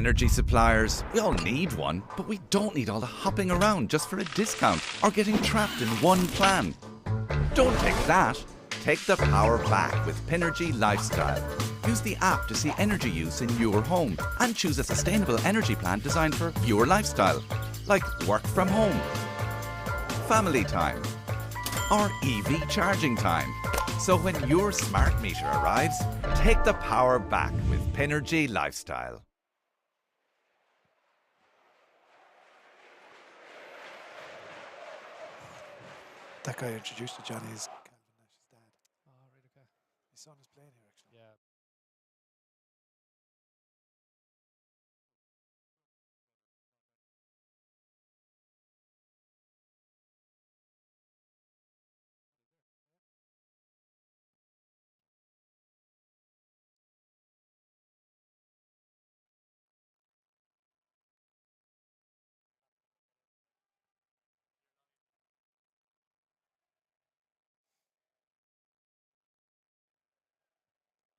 energy suppliers. We all need one, but we don't need all the hopping around just for a discount or getting trapped in one plan. Don't take that. Take the power back with Pinergy Lifestyle. Use the app to see energy use in your home and choose a sustainable energy plan designed for your lifestyle, like work from home, family time, or EV charging time. So when your smart meter arrives, take the power back with Pinergy Lifestyle. That guy introduced to Jonny is Nash's dad. Oh, right, okay. His son is playing here, actually. Yeah.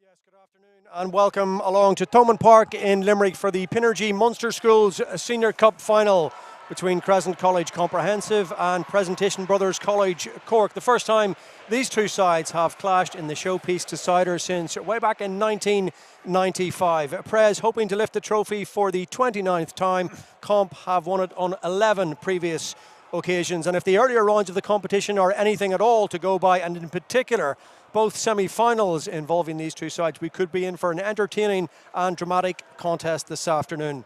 Yes, good afternoon and welcome along to Thomond Park in Limerick for the Pinergy Munster Schools Senior Cup final between Crescent College Comprehensive and Presentation Brothers College Cork. The first time these two sides have clashed in the showpiece decider since way back in 1995. Prez hoping to lift the trophy for the 29th time. Comp have won it on 11 previous occasions, and if the earlier rounds of the competition are anything at all to go by, and in particular both semi-finals involving these two sides, we could be in for an entertaining and dramatic contest this afternoon.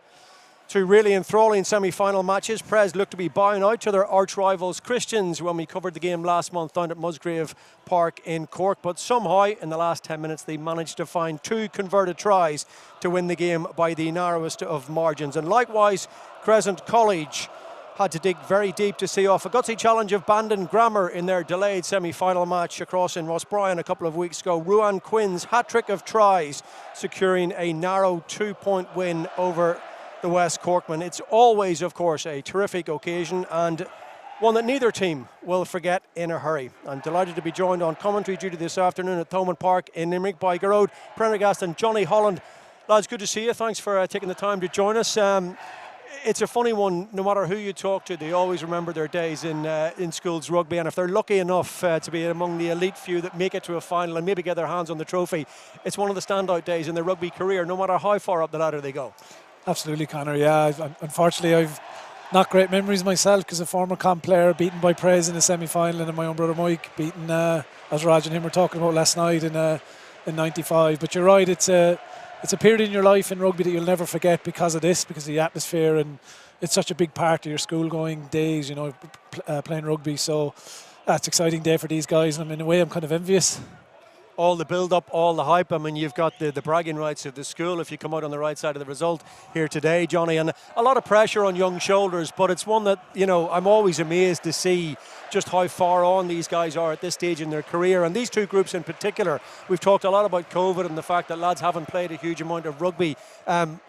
Two really enthralling semi-final matches. Prez look to be bowing out to their arch rivals Christians when we covered the game last month down at Musgrave Park in Cork, but somehow in the last 10 minutes they managed to find two converted tries to win the game by the narrowest of margins. And likewise, Crescent College had to dig very deep to see off a gutsy challenge of Bandon Grammar in their delayed semi-final match across in Rossbryan a couple of weeks ago. Ruan Quinn's hat-trick of tries securing a narrow 2-point win over the West Corkmen. It's always, of course, a terrific occasion and one that neither team will forget in a hurry. I'm delighted to be joined on commentary duty this afternoon at Thomond Park in Limerick by Gearoid, Prendergast and Jonny Holland. Lads, good to see you. Thanks for taking the time to join us. It's a funny one. No matter who you talk to, they always remember their days in schools rugby, and if they're lucky enough to be among the elite few that make it to a final and maybe get their hands on the trophy, it's one of the standout days in their rugby career, no matter how far up the ladder they go. Absolutely, Conor. Yeah, unfortunately I've not great memories myself because a former comp player beaten by Prez in a semi-final, and then my own brother Mike beaten, as Raj and him were talking about last night, in 95. But you're right, it's a period in your life in rugby that you'll never forget because of this, because of the atmosphere, and it's such a big part of your school-going days, you know, playing rugby. So that's an exciting day for these guys, and in a way I'm kind of envious. All the build-up, all the hype. I mean, you've got the bragging rights of the school if you come out on the right side of the result here today, Jonny, and a lot of pressure on young shoulders, but it's one that, you know, I'm always amazed to see just how far on these guys are at this stage in their career. And these two groups in particular, we've talked a lot about COVID and the fact that lads haven't played a huge amount of rugby.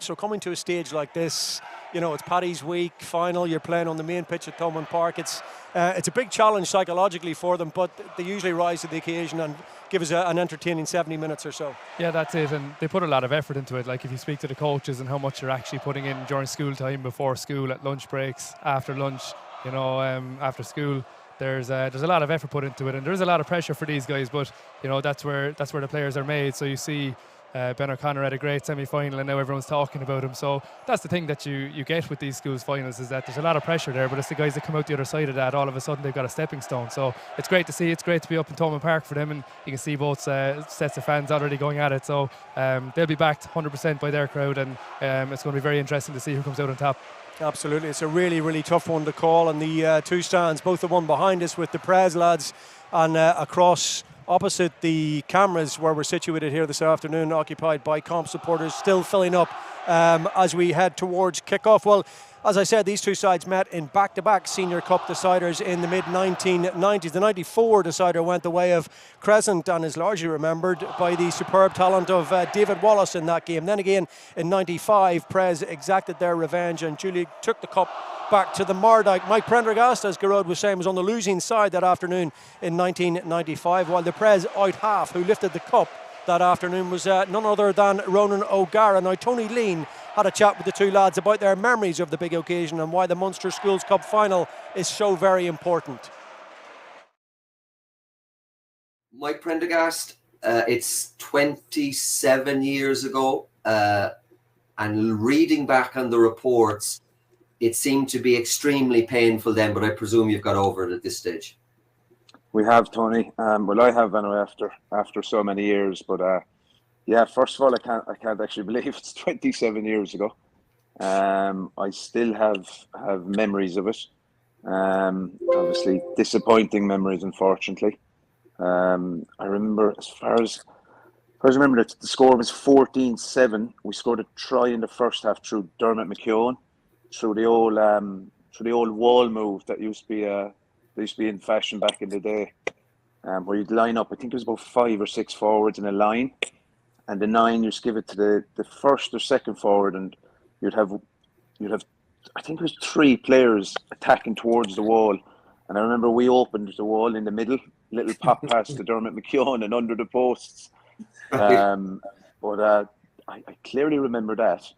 So coming to a stage like this, you know, it's Paddy's week final, you're playing on the main pitch at Thomond Park. It's a big challenge psychologically for them, but they usually rise to the occasion and give us an entertaining 70 minutes or so. Yeah, that's it, and they put a lot of effort into it. Like if you speak to the coaches and how much they're actually putting in during school time, before school, at lunch breaks, after lunch, you know, after school, there's a lot of effort put into it, and there's a lot of pressure for these guys. But you know, that's where the players are made. So you see, Ben O'Connor had a great semi-final, and now everyone's talking about him. So that's the thing that you get with these schools finals, is that there's a lot of pressure there, but it's the guys that come out the other side of that, all of a sudden they've got a stepping stone. So it's great to see. It's great to be up in Thomond Park for them, and you can see both sets of fans already going at it. So they'll be backed 100% by their crowd, and it's going to be very interesting to see who comes out on top. Absolutely, it's a really, really tough one to call, and the two stands, both the one behind us with the Prez lads and across opposite the cameras where we're situated here this afternoon, occupied by comp supporters, still filling up as we head towards kick-off. Well, as I said, these two sides met in back-to-back Senior Cup deciders in the mid-1990s. The 94 decider went the way of Crescent and is largely remembered by the superb talent of David Wallace in that game. Then again, in 95, Prez exacted their revenge and duly took the cup back to the Mardyke. Mike Prendergast, as Gearoid was saying, was on the losing side that afternoon in 1995, while the Prez out half who lifted the cup that afternoon was none other than Ronan O'Gara. Now, Tony Lean had a chat with the two lads about their memories of the big occasion and why the Munster Schools Cup final is so very important. Mike Prendergast, it's 27 years ago, and reading back on the reports, it seemed to be extremely painful then, but I presume you've got over it at this stage. We have, Tony. Well, I have anyway after so many years. But yeah, first of all, I can't actually believe it's 27 years ago. I still have memories of it. Obviously, disappointing memories, unfortunately. I remember as far as I remember, the score was 14-7. We scored a try in the first half through Dermot McKeown, through the old wall move that used to be in fashion back in the day, where you'd line up. I think it was about 5 or 6 forwards in a line, and the 9 you just give it to the first or second forward, and you'd have I think it was 3 players attacking towards the wall. And I remember we opened the wall in the middle, little pop pass to Dermot McKeown and under the posts. But I clearly remember that,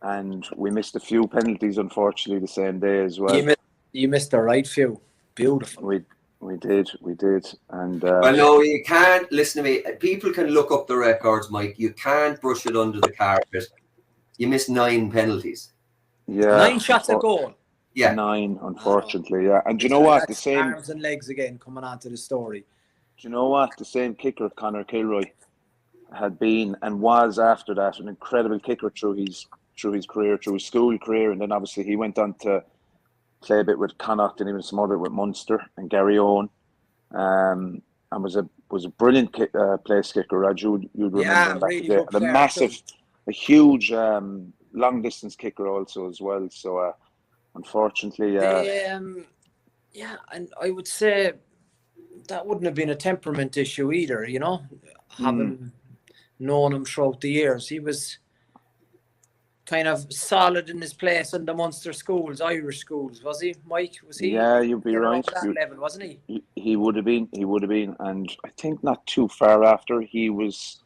and we missed a few penalties, unfortunately, the same day as well. You missed the right few. Beautiful. We did, and well, no, you can't. Listen to me. People can look up the records, Mike. You can't brush it under the carpet. You missed 9 penalties. Yeah, 9 shots at goal. Yeah, 9, unfortunately. Yeah, and do you know what? The same arms and legs again coming onto the story. Do you know what? The same kicker, Conor Kilroy, had been and was after that an incredible kicker through his career, through his school career, and then obviously he went on to play a bit with Connacht and even some other with Munster and Gearoid, and was a brilliant place kicker. Raj, you'd remember him back really then. good A huge long distance kicker also as well. So unfortunately, and I would say that wouldn't have been a temperament issue either. You know, having known him throughout the years, he was kind of solid in his place in the Munster schools, Irish schools, was he, Mike? Was he? Yeah, you'd be right. That level, wasn't he? He would have been, and I think not too far after he was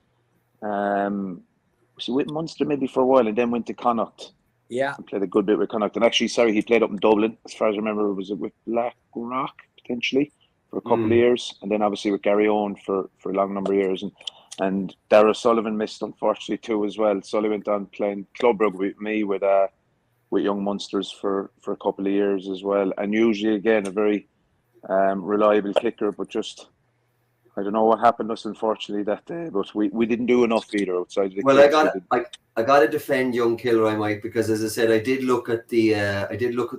he with Munster maybe for a while, and then went to Connacht. Yeah, and played a good bit with Connacht, and actually, he played up in Dublin, as far as I remember. Was it with Blackrock potentially for a couple of years, and then obviously with Gearoid for a long number of years, and Darragh Sullivan missed, unfortunately, too, as well. Sully went on playing club rugby with me with young Munsters for a couple of years as well. And usually, again, a very reliable kicker, but just, I don't know what happened to us, unfortunately, that day. But we didn't do enough either outside the kids. I got to defend young Kilroy, Mike, because as I said, I did look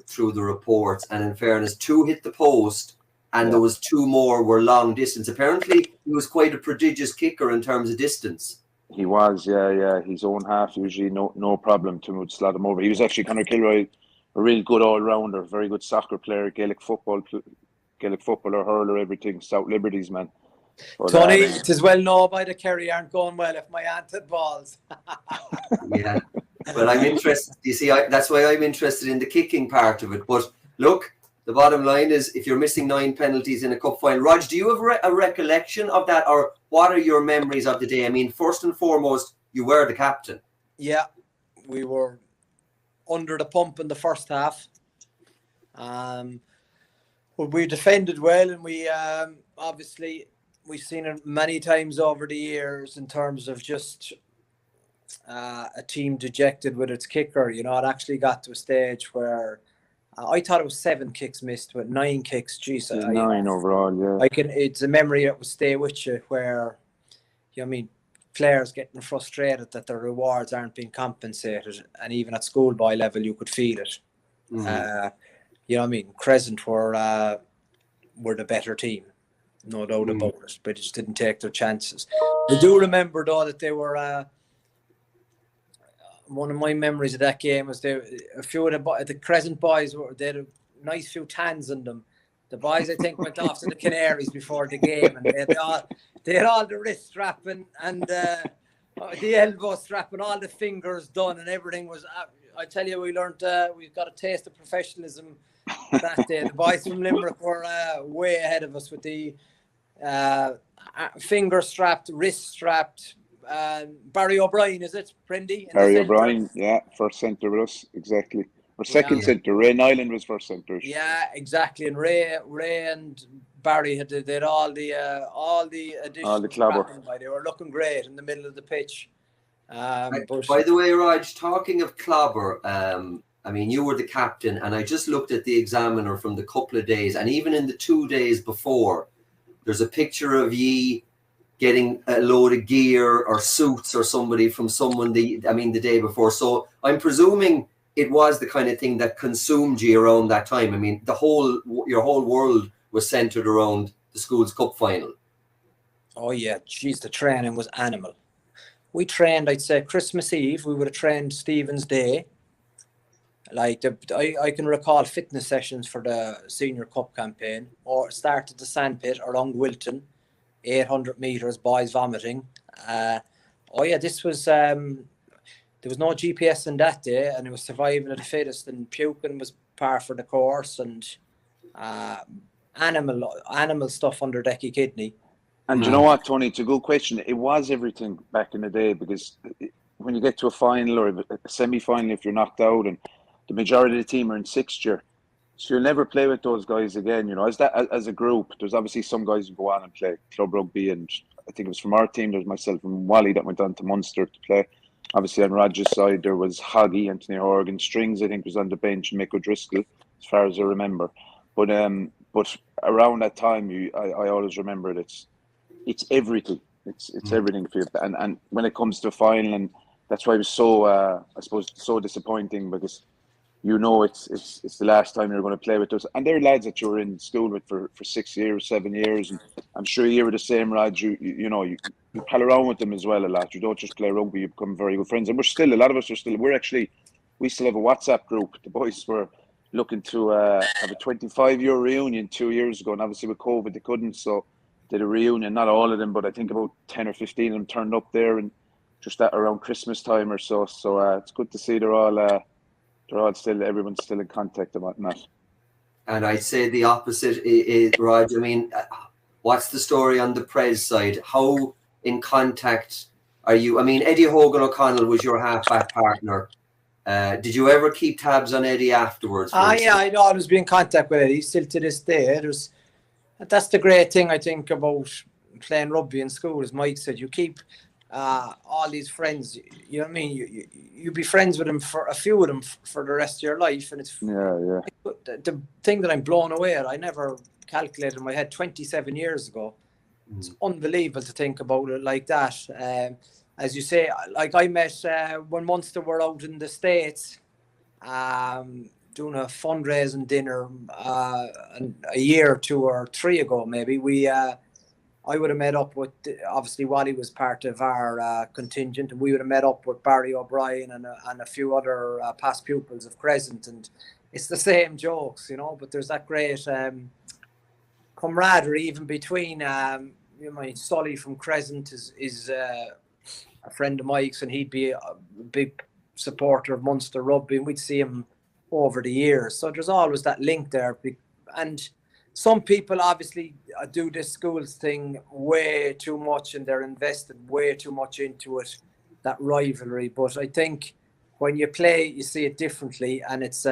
through the reports, and in fairness, 2 hit the post. And there was 2 more were long distance. Apparently, he was quite a prodigious kicker in terms of distance. He was, yeah. His own half, usually no problem to slot him over. He was actually, Conor Kilroy, a real good all-rounder, very good soccer player, Gaelic footballer, hurler, everything, South Liberties, man. But, Tony, it is well known by the Kerry aren't going well if my aunt had balls. Yeah, but I'm interested. You see, that's why I'm interested in the kicking part of it. But look, the bottom line is, if you're missing 9 penalties in a cup final, Raj, do you have a recollection of that, or what are your memories of the day? I mean, first and foremost, you were the captain. Yeah, we were under the pump in the first half. But we defended well, and we obviously we've seen it many times over the years in terms of just a team dejected with its kicker. You know, it actually got to a stage where I thought it was 7 kicks missed, but 9 kicks. Geez, 9 overall, yeah. It's a memory that will stay with you, where, you know, I mean, players getting frustrated that their rewards aren't being compensated, and even at schoolboy level, you could feel it. You know what I mean? Crescent were the better team, no doubt about it, but just didn't take their chances. I do remember though that they were. One of my memories of that game was a few of the Crescent boys they had a nice few tans in them. The boys, I think, went off to the Canaries before the game, and they had all the wrist strapping and the elbow strapping, all the fingers done, and everything was. I tell you, we learned. We got a taste of professionalism that day. The boys from Limerick were way ahead of us with the finger strapped, wrist strapped. Barry O'Brien, is it? Prendy? Barry O'Brien, yeah, first centre with us, exactly. Or second centre. Ray Nyland was first centre. Yeah, exactly. And Ray and Barry had all the additions. All the clobber. They were looking great in the middle of the pitch. By the way, Raj, talking of clobber, I mean, you were the captain, and I just looked at the Examiner from the couple of days, and even in the 2 days before, there's a picture of ye getting a load of gear or suits or somebody from someone the day before. So I'm presuming it was the kind of thing that consumed you around that time. I mean, your whole world was centered around the school's cup final. Oh yeah, geez, the training was animal. We trained, I'd say, Christmas Eve. We would have trained Stephen's Day. Like I can recall fitness sessions for the Senior Cup campaign, or started the sandpit around Wilton, 800 meters, boys vomiting. This was there was no GPS in that day, and it was survival of the fittest, and puking was par for the course, and animal stuff under decky kidney. And you know what, Tony? It's a good question. It was everything back in the day, because when you get to a final or a semi-final, if you're knocked out, and the majority of the team are in sixth year, so you'll never play with those guys again. You know, as a group, there's obviously some guys who go on and play club rugby, and I think it was from our team. There's myself and Wally that went on to Munster to play. Obviously on Roger's side, there was Hoggy, Anthony Horgan, Strings, I think, was on the bench, and Mick O'Driscoll, as far as I remember. But around that time, I always remember it's everything. It's everything for you. And when it comes to a final, and that's why it was so I suppose so disappointing, because you know it's the last time you're going to play with us. And they're lads that you were in school with for 6 years, 7 years, and I'm sure you were the same, Raj. You know, you pal around with them as well a lot. You don't just play rugby, you become very good friends. And we still have a WhatsApp group. The boys were looking to have a 25-year reunion 2 years ago, and obviously with COVID they couldn't, so did a reunion. Not all of them, but I think about 10 or 15 of them turned up there, and just that around Christmas time or so. So it's good to see everyone's still in contact about that. And I'd say the opposite is Raj. I mean, what's the story on the Prez side? How in contact are you? I mean, Eddie Hogan O'Connell was your halfback partner. Did you ever keep tabs on Eddie afterwards? Yeah, I know. I was being in contact with Eddie still to this day. That's the great thing, I think, about playing rugby in school. As Mike said, you keep all these friends. You know what I mean? You be friends with them, for a few of them, for the rest of your life. And it's the thing that I'm blown away at. I never calculated in my head 27 years ago. It's unbelievable to think about it like that. As you say, like I met when Munster were out in the States, doing a fundraising dinner a year or 2 or 3 ago, maybe. I would have met up with, obviously Wally was part of our contingent, and we would have met up with Barry O'Brien and a few other past pupils of Crescent, and it's the same jokes, you know, but there's that great camaraderie even between, my Sully from Crescent is a friend of Mike's, and he'd be a big supporter of Munster rugby, and we'd see him over the years. So there's always that link there. And some people obviously do this schools thing way too much, and they're invested way too much into it, that rivalry. But I think when you play, you see it differently, and it's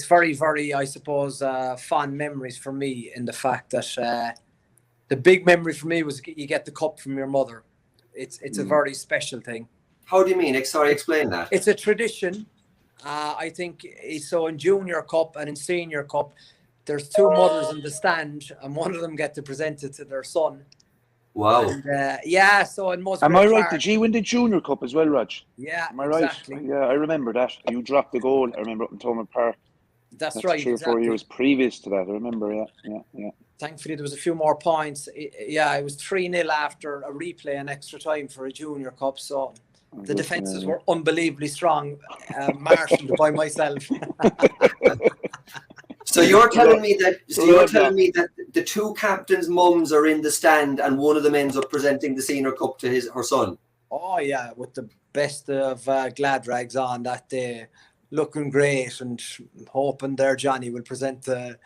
very, very, I suppose, fond memories for me, in the fact that the big memory for me was you get the cup from your mother. It's a very special thing. How do you mean? Sorry, explain that. It's a tradition. I think so. In Junior Cup and in Senior Cup, there's 2 mothers in the stand, and one of them get to present it to their son. Wow. And, so in most. Am I right? Did you win the Junior Cup as well, Raj? Yeah. Am I exactly. right? Yeah, I remember that. You dropped the goal. I remember up in Thomond Park. That's right. 3 or 4 years previous to that. I remember. Yeah. Thankfully, there was a few more points. It was 3-0 after a replay and extra time for a Junior Cup. So the defences were unbelievably strong, marshalled by myself. So you're telling me that the 2 captains' mums are in the stand, and one of them ends up presenting the Senior Cup to her son? Oh yeah, with the best of glad rags on that day, looking great, and hoping their Jonny will present the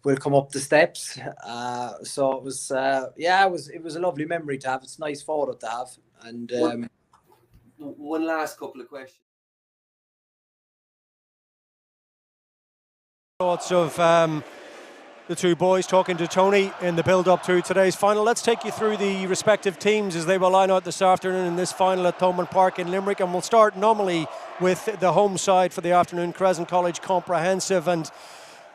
will come up the steps. So it was, it was a lovely memory to have. It's a nice photo to have. And one last couple of questions. Thoughts of the two boys talking to Tony in the build-up to today's final. Let's take you through the respective teams as they will line out this afternoon in this final at Thomond Park in Limerick, and we'll start normally with the home side for the afternoon, Crescent College Comprehensive. And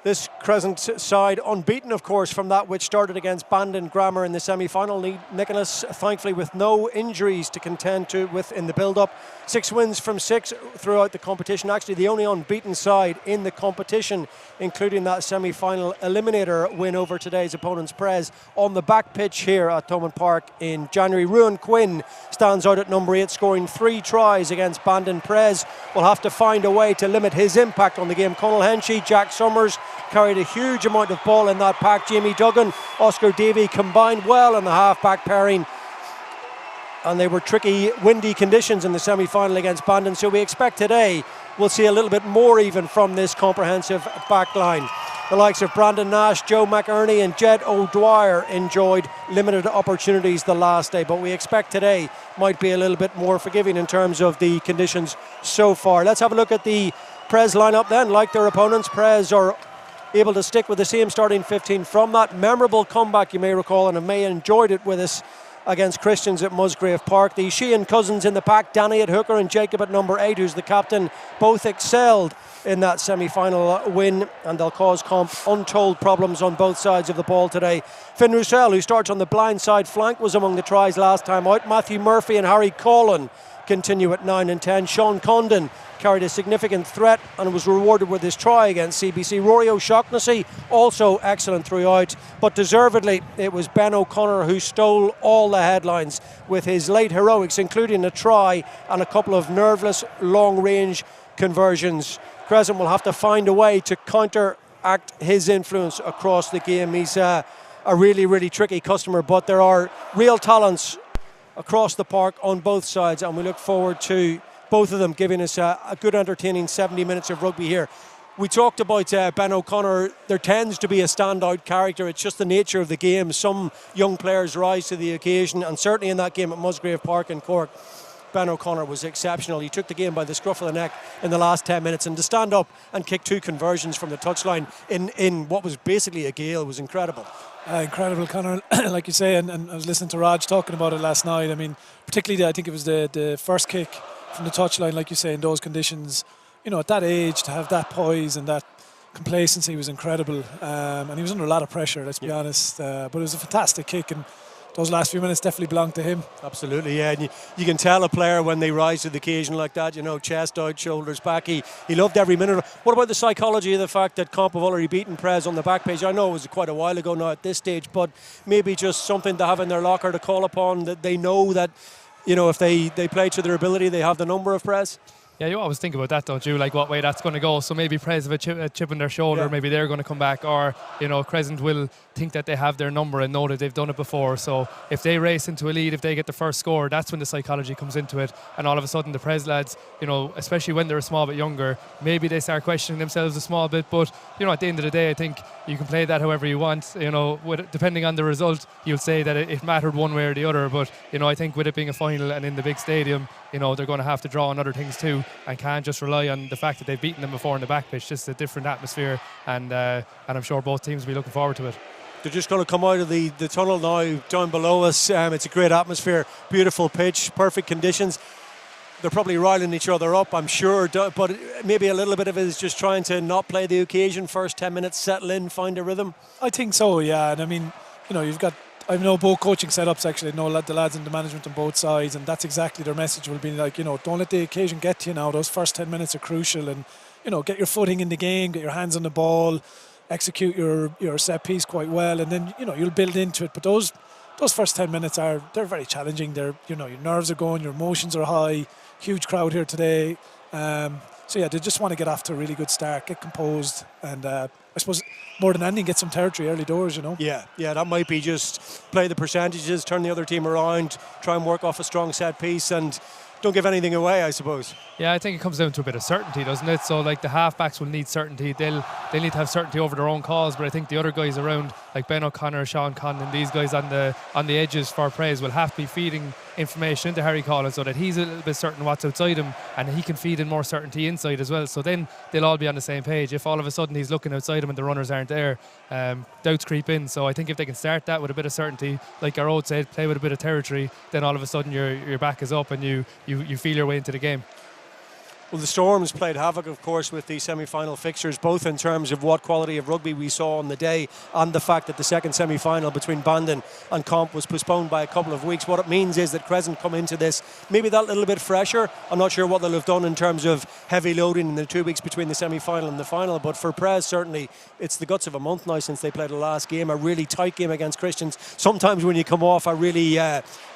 this Crescent side unbeaten, of course, from that which started against Bandon Grammar in the semi-final. Nicholas, thankfully, with no injuries to contend with in the build-up. 6 wins from 6 throughout the competition. Actually, the only unbeaten side in the competition, including that semi-final eliminator win over today's opponents, Prez, on the back pitch here at Thomond Park in January. Ruan Quinn stands out at number 8, scoring 3 tries against Bandon. Prez will have to find a way to limit his impact on the game. Conal Henchy, Jack Summers carried a huge amount of ball in that pack. Jamie Duggan, Oscar Davey combined well in the half-back pairing. And they were tricky, windy conditions in the semi-final against Bandon. So we expect today we'll see a little bit more even from this comprehensive back line. The likes of Brandon Nash, Joe McErney and Jed O'Dwyer enjoyed limited opportunities the last day. But we expect today might be a little bit more forgiving in terms of the conditions so far. Let's have a look at the Prez lineup then. Like their opponents, Prez are able to stick with the same starting 15 from that memorable comeback, you may recall, and May enjoyed it with us against Christians at Musgrave Park. The Sheehan cousins in the pack, Danny at hooker and Jacob at number 8, who's the captain, both excelled in that semi-final win, and they'll cause Comp untold problems on both sides of the ball today. Finn Roussel, who starts on the blind side flank, was among the tries last time out. Matthew Murphy and Harry Collin continue at 9 and 10. Sean Condon carried a significant threat and was rewarded with his try against CBC. Rory O'Shaughnessy also excellent throughout, but deservedly it was Ben O'Connor who stole all the headlines with his late heroics, including a try and a couple of nerveless long-range conversions. Crescent will have to find a way to counteract his influence across the game. He's a really, really tricky customer, but there are real talents across the park on both sides, and we look forward to both of them giving us a good entertaining 70 minutes of rugby here. We talked about Ben O'Connor. There tends to be a standout character. It's just the nature of the game. Some young players rise to the occasion, and certainly in that game at Musgrave Park in Cork, Ben O'Connor was exceptional. He took the game by the scruff of the neck in the last 10 minutes, and to stand up and kick 2 conversions from the touchline in what was basically a gale was incredible. Incredible, Conor, like you say, and I was listening to Raj talking about it last night. I mean, particularly I think it was the first kick from the touchline, like you say, in those conditions. You know, at that age, to have that poise and that complacency was incredible. And he was under a lot of pressure, let's be honest. But it was a fantastic kick, and those last few minutes definitely belonged to him. Absolutely, yeah. And you can tell a player when they rise to the occasion like that, you know, chest out, shoulders back. He loved every minute. What about the psychology of the fact that Comp have already beaten Prez on the back page? I know it was quite a while ago now at this stage, but maybe just something to have in their locker to call upon, that they know that, you know, if they play to their ability, they have the number of Prez. Yeah, you always think about that, don't you? Like what way that's going to go. So maybe Prez have a chip on their shoulder. Yeah. Maybe they're going to come back, or you know, Crescent will think that they have their number and know that they've done it before. So if they race into a lead, if they get the first score, that's when the psychology comes into it. And all of a sudden, the Prez lads, you know, especially when they're a small bit younger, maybe they start questioning themselves a small bit. But you know, at the end of the day, I think you can play that however you want. You know, depending on the result, you'll say that it mattered one way or the other. But you know, I think with it being a final and in the big stadium, you know, they're going to have to draw on other things too, and can't just rely on the fact that they've beaten them before in the back pitch. Just a different atmosphere, and I'm sure both teams will be looking forward to it. They're just going to come out of the tunnel now down below us. It's a great atmosphere, beautiful pitch, perfect conditions. They're probably riling each other up, I'm sure, but maybe a little bit of it is just trying to not play the occasion. First 10 minutes, settle in, find a rhythm. I think so, yeah. And I mean, you know, I know both coaching setups actually. I know the lads in the management on both sides, and that's exactly their message will be like, you know, don't let the occasion get to you now. Those first 10 minutes are crucial, and you know, get your footing in the game, get your hands on the ball, execute your set piece quite well, and then you know you'll build into it. But those first 10 minutes they're very challenging. They're, you know, your nerves are going, your emotions are high. Huge crowd here today. So yeah, they just want to get off to a really good start, get composed, and I suppose more than anything, get some territory early doors, you know. Yeah, that might be just play the percentages, turn the other team around, try and work off a strong set piece, and give anything away, I suppose. Yeah, I think it comes down to a bit of certainty, doesn't it? So like the halfbacks will need certainty. They'll need to have certainty over their own calls, but I think the other guys around, like Ben O'Connor, Sean Conlon, these guys on the edges for Prez will have to be feeding information into Harry Collins so that he's a little bit certain what's outside him, and he can feed in more certainty inside as well. So then they'll all be on the same page. If all of a sudden he's looking outside him and the runners aren't there, doubts creep in. So I think if they can start that with a bit of certainty, like Gearoid said, play with a bit of territory, then all of a sudden your back is up and you feel your way into the game. Well, the Storms played havoc, of course, with the semi-final fixtures, both in terms of what quality of rugby we saw on the day and the fact that the second semi-final between Bandon and Comp was postponed by a couple of weeks. What it means is that Crescent come into this maybe that little bit fresher. I'm not sure what they'll have done in terms of heavy loading in the 2 weeks between the semi-final and the final, but for Prez, certainly, it's the guts of a month now since they played the last game, a really tight game against Christians. Sometimes when you come off a really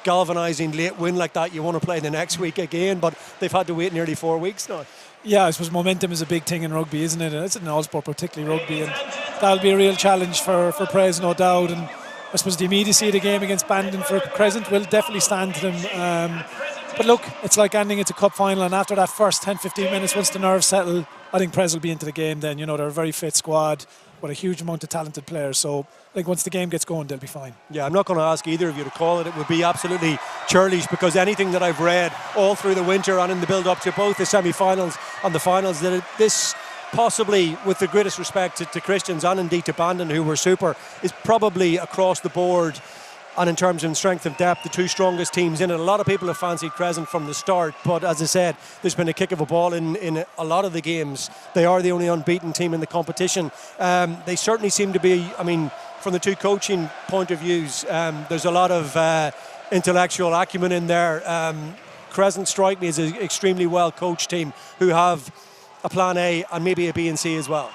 galvanising late win like that, you want to play the next week again, but they've had to wait nearly 4 weeks now. Yeah, I suppose momentum is a big thing in rugby, isn't it? And it's in all sport, particularly rugby, and that'll be a real challenge for Prez, no doubt. And I suppose the immediacy of the game against Bandon for Crescent will definitely stand to them. But look, it's like ending it's a cup final, and after that first 10-15 minutes, once the nerves settle, I think Prez will be into the game then. You know, they're a very fit squad with a huge amount of talented players. So I think once the game gets going, they'll be fine. Yeah, I'm not going to ask either of you to call it. It would be absolutely churlish, because anything that I've read all through the winter and in the build-up to both the semi-finals and the finals, that this possibly, with the greatest respect to Christians and indeed to Bandon, who were super, is probably across the board, and in terms of strength of depth, the two strongest teams in it. A lot of people have fancied Crescent from the start, but as I said, there's been a kick of a ball in a lot of the games. They are the only unbeaten team in the competition. They certainly seem to be, I mean, from the two coaching point of views, there's a lot of intellectual acumen in there. Crescent strike me as an extremely well coached team who have a plan A and maybe a B and C as well.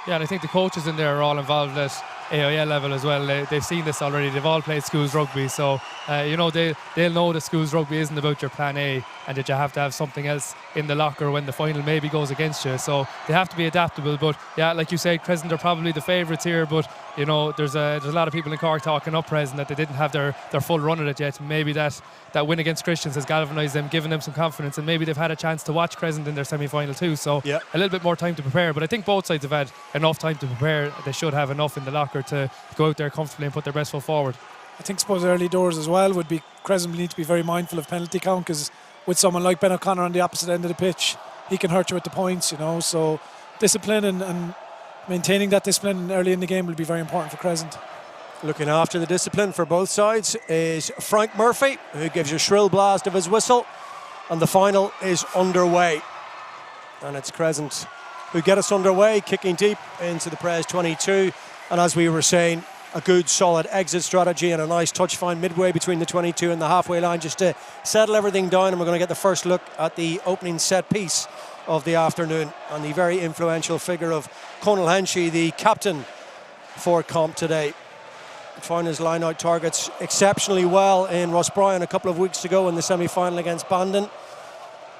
Yeah, and I think the coaches in there are all involved at AIL level as well. They've seen this already. They've all played schools rugby, so they'll know that schools rugby isn't about your plan A, and that you have to have something else in the locker when the final maybe goes against you. So they have to be adaptable. But yeah, like you said, Crescent are probably the favourites here. But you know, there's a lot of people in Cork talking up Crescent that they didn't have their full run at it yet. Maybe that win against Christians has galvanised them, given them some confidence, and maybe they've had a chance to watch Crescent in their semi-final too. So a little bit more time to prepare. But I think both sides have had enough time to prepare. They should have enough in the locker to go out there comfortably and put their best foot forward. I think, suppose early doors as well would be Crescent will need to be very mindful of penalty count, because with someone like Ben O'Connor on the opposite end of the pitch, he can hurt you with the points, you know. So discipline and maintaining that discipline early in the game will be very important for Crescent. Looking after the discipline for both sides is Frank Murphy, who gives a shrill blast of his whistle, and the final is underway. And it's Crescent who get us underway, kicking deep into the Prez 22. And as we were saying, a good solid exit strategy and a nice touch find midway between the 22 and the halfway line just to settle everything down. And we're going to get the first look at the opening set piece of the afternoon, and the very influential figure of Conal Henchy, the captain for Comp today. Found his line-out targets exceptionally well in Ross Bryan a couple of weeks ago in the semi-final against Bandon.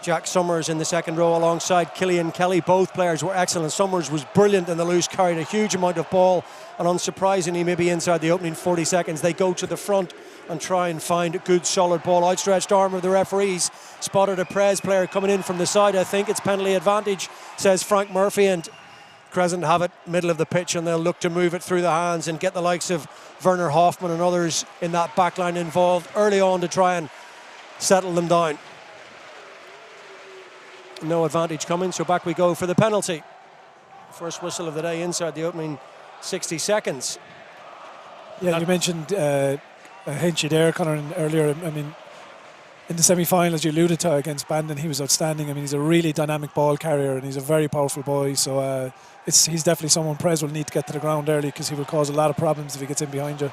Jack Summers in the second row alongside Killian Kelly. Both players were excellent. Summers was brilliant in the loose, carried a huge amount of ball, and unsurprisingly, maybe inside the opening 40 seconds, they go to the front and try and find a good solid ball. Outstretched arm of the referees spotted a Prez player coming in from the side. I think it's penalty advantage, says Frank Murphy, and Crescent have it middle of the pitch, and they'll look to move it through the hands and get the likes of Werner Hoffmann and others in that back line involved early on to try and settle them down. No advantage coming, so back we go for the penalty. First whistle of the day inside the opening 60 seconds. Yeah, you mentioned Henchy there, Conor, earlier. I mean, in the semi-finals, you alluded to against Bandon, he was outstanding. I mean, he's a really dynamic ball carrier, and he's a very powerful boy. So he's definitely someone Prez will need to get to the ground early, because he will cause a lot of problems if he gets in behind you.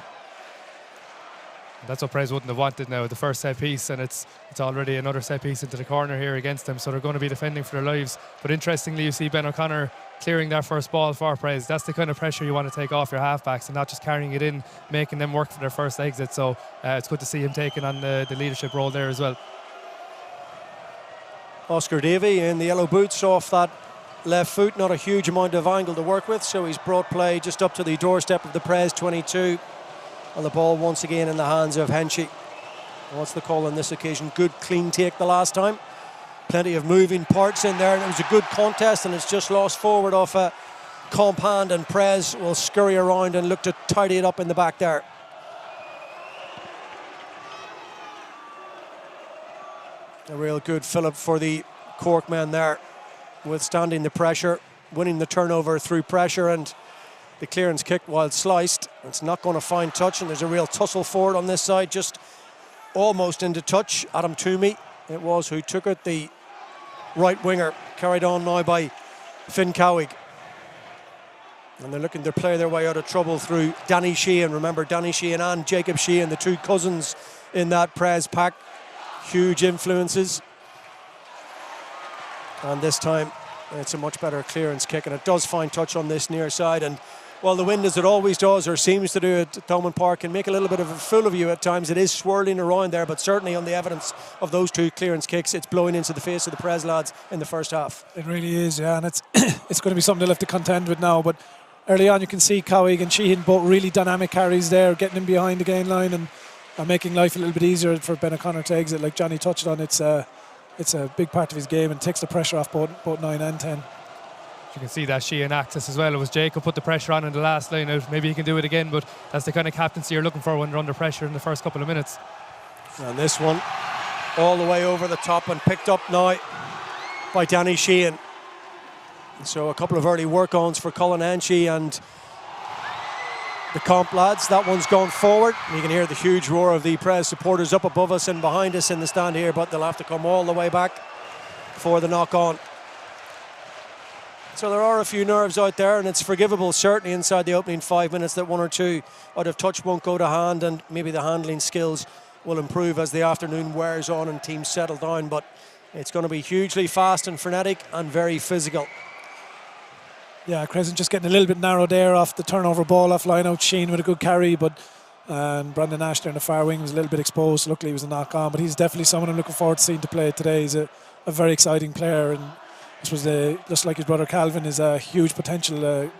That's what Prez wouldn't have wanted now, the first set piece, and it's already another set piece into the corner here against them, so they're going to be defending for their lives. But interestingly, you see Ben O'Connor clearing that first ball for Prez. That's the kind of pressure you want to take off your halfbacks and not just carrying it in, making them work for their first exit. So it's good to see him taking on the leadership role there as well. Oscar Davey in the yellow boots off that left foot, not a huge amount of angle to work with, so he's brought play just up to the doorstep of the Prez 22. And the ball once again in the hands of Henchy. What's the call on this occasion? Good clean take the last time. Plenty of moving parts in there, and it was a good contest, and it's just lost forward off a comp hand, and Prez will scurry around and look to tidy it up in the back there. A real good fillip for the Cork men there, withstanding the pressure, winning the turnover through pressure, and the clearance kick, while sliced, it's not going to find touch, and there's a real tussle forward on this side, just almost into touch. Adam Toomey, it was, who took it, the right winger, carried on now by Finn Cowig. And they're looking to play their way out of trouble through Danny Sheehan. Remember, Danny Sheehan and Jacob Sheehan, the two cousins in that Prez pack. Huge influences. And this time, it's a much better clearance kick, and it does find touch on this near side. And while the wind, as it always does, or seems to do at Thomond Park, can make a little bit of a fool of you at times, it is swirling around there, but certainly on the evidence of those two clearance kicks, it's blowing into the face of the Prez lads in the first half. It really is, yeah, and it's it's going to be something they'll have to contend with now. But early on, you can see Cowig and Sheehan both really dynamic carries there, getting in behind the gain line and making life a little bit easier for Ben O'Connor to exit. Like Jonny touched on, it's a big part of his game and takes the pressure off both 9 and 10. You can see that Sheehan access as well. It was Jacob put the pressure on in the last line out. Maybe he can do it again, but that's the kind of captaincy you're looking for when you're under pressure in the first couple of minutes. And this one all the way over the top and picked up now by Danny Sheehan. So a couple of early work-ons for Colin Henchy and the comp lads. That one's gone forward. You can hear the huge roar of the Prez supporters up above us and behind us in the stand here, but they'll have to come all the way back for the knock-on. So there are a few nerves out there, and it's forgivable, certainly inside the opening 5 minutes, that one or two out of touch won't go to hand, and maybe the handling skills will improve as the afternoon wears on and teams settle down. But it's going to be hugely fast and frenetic and very physical. Yeah, Crescent just getting a little bit narrow there off the turnover ball off line out. Sheen with a good carry, but Brandon Nash there in the far wing was a little bit exposed. Luckily he was a knock on, but he's definitely someone I'm looking forward to seeing to play today. He's a very exciting player, and this was just like his brother Calvin, is a huge potential in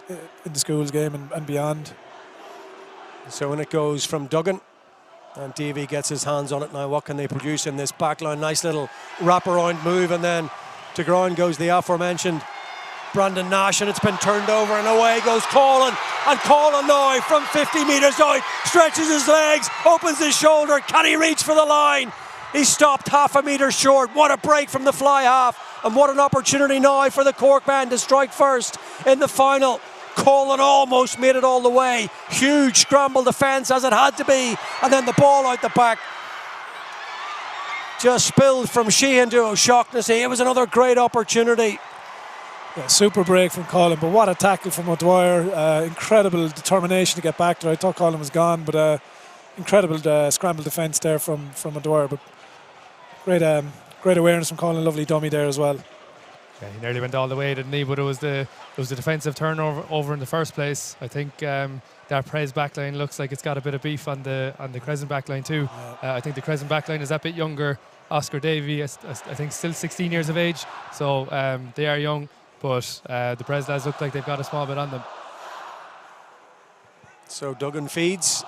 the schools game and beyond. So when it goes from Duggan, and Davey gets his hands on it now, what can they produce in this back line? Nice little wraparound move, and then to ground goes the aforementioned Brandon Nash, and it's been turned over, and away goes Colin. And Colin now from 50 metres out stretches his legs, opens his shoulder. Can he reach for the line? He's stopped half a metre short. What a break from the fly half, and what an opportunity now for the Cork band to strike first in the final. Colin almost made it all the way. Huge scramble defence, as it had to be, and then the ball out the back just spilled from Sheehan to O'Shaughnessy. It was another great opportunity. Yeah, super break from Colin, but what a tackle from O'Dwyer. Incredible determination to get back there. I thought Colin was gone, but incredible scramble defence there from O'Dwyer. But great awareness from Colin. Lovely dummy there as well. Yeah, he nearly went all the way, didn't he? But it was the defensive turnover in the first place. I think that Prez backline looks like it's got a bit of beef on the Crescent backline too. I think the Crescent backline is that bit younger. Oscar Davey, I think, still 16 years of age, so they are young. But the Prez lads look like they've got a small bit on them. So Duggan feeds.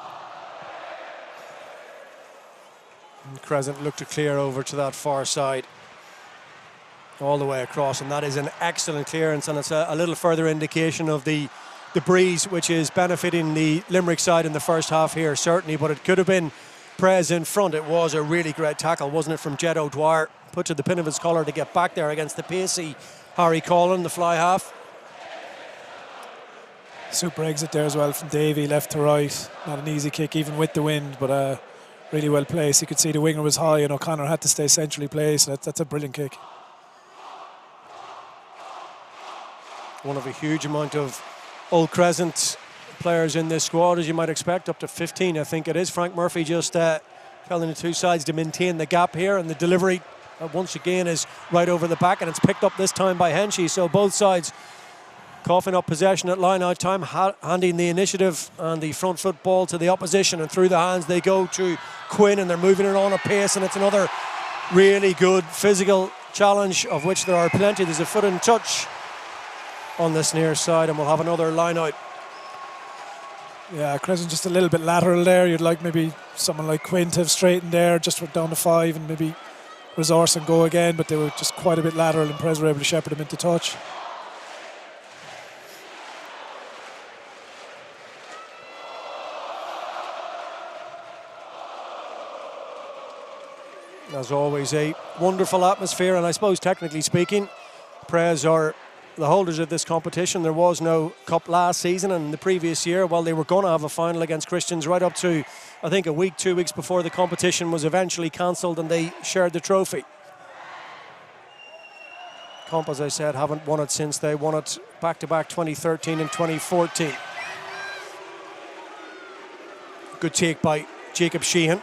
And Crescent look to clear over to that far side. All the way across, and that is an excellent clearance, and it's a little further indication of the breeze which is benefiting the Limerick side in the first half here, certainly. But it could have been Prez in front. It was a really great tackle, wasn't it, from Jed O'Dwyer, put to the pin of his collar to get back there against the pacey Harry Collin, the fly half. Super exit there as well from Davey, left to right. Not an easy kick even with the wind, but really well placed. You could see the winger was high and O'Connor had to stay centrally placed. That's a brilliant kick. One of a huge amount of Old Crescent players in this squad, as you might expect, up to 15 I think it is. Frank Murphy just telling the two sides to maintain the gap here, and the delivery once again is right over the back, and it's picked up this time by Henchy. So both sides coughing up possession at line out time, handing the initiative and the front foot ball to the opposition, and through the hands they go to Quinn, and they're moving it on a pace, and it's another really good physical challenge, of which there are plenty. There's a foot in touch on this near side, and we'll have another line out. Yeah, Crescent just a little bit lateral there. You'd like maybe someone like Quinn to have straightened there, just went down to 5 and maybe resource and go again, but they were just quite a bit lateral and Prez were able to shepherd them into touch. As always, a wonderful atmosphere, and I suppose technically speaking, Prez are the holders of this competition. There was no cup last season, and the previous year, well, they were going to have a final against Christians right up to, I think, a week, 2 weeks before the competition was eventually cancelled and they shared the trophy. Comp, as I said, haven't won it since they won it back-to-back 2013 and 2014. Good take by Jacob Sheehan.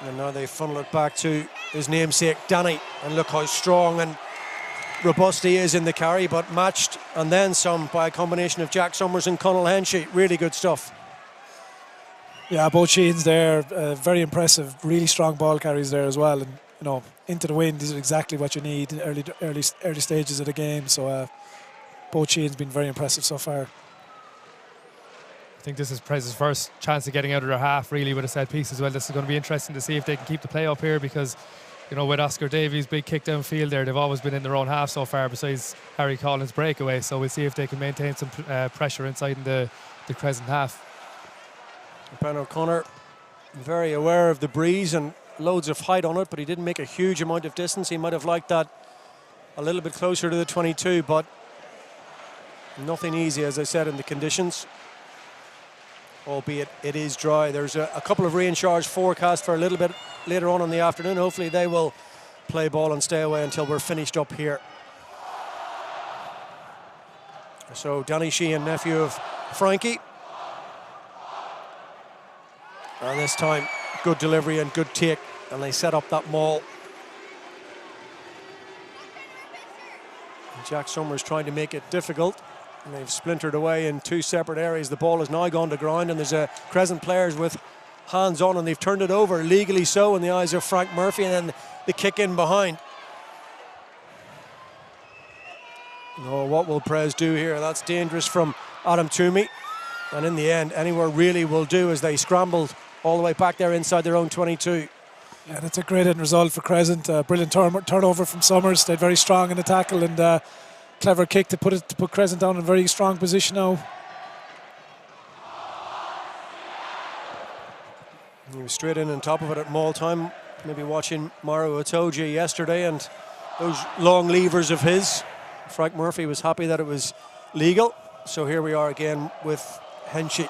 And now they funnel it back to his namesake, Danny. And look how strong and robust he is in the carry, but matched and then some by a combination of Jack Summers and Conal Henshy. Really good stuff. Yeah, both Sheehans there, very impressive, really strong ball carries there as well. And, you know, into the wind is exactly what you need in early stages of the game. So both Sheehans been very impressive so far. I think this is Prez's first chance of getting out of their half, really, with a set piece as well. This is going to be interesting to see if they can keep the play up here, because, you know, with Oscar Davies' big kick downfield there, they've always been in their own half so far, besides Harry Collins' breakaway. So we'll see if they can maintain some pressure inside in the Crescent half. Ben O'Connor very aware of the breeze and loads of height on it, but he didn't make a huge amount of distance. He might have liked that a little bit closer to the 22, but nothing easy, as I said, in the conditions. Albeit it is dry. There's a couple of rain showers forecast for a little bit later on in the afternoon. Hopefully they will play ball and stay away until we're finished up here. So Danny Sheehan, nephew of Frankie. And this time, good delivery and good take. And they set up that maul. And Jack Summers trying to make it difficult. And they've splintered away in two separate areas. The ball has now gone to ground, and there's a Crescent players with hands on, and they've turned it over, legally so, in the eyes of Frank Murphy, and then the kick in behind. Oh, what will Prez do here? That's dangerous from Adam Toomey. And in the end, anywhere really will do, as they scrambled all the way back there inside their own 22. Yeah, that's a great end result for Crescent. Brilliant turnover from Summers. Stayed very strong in the tackle, and clever kick to put Crescent down in a very strong position now. He was straight in on top of it at maul time. Maybe watching Mauro Itoje yesterday and those long levers of his. Frank Murphy was happy that it was legal. So here we are again with Henshy.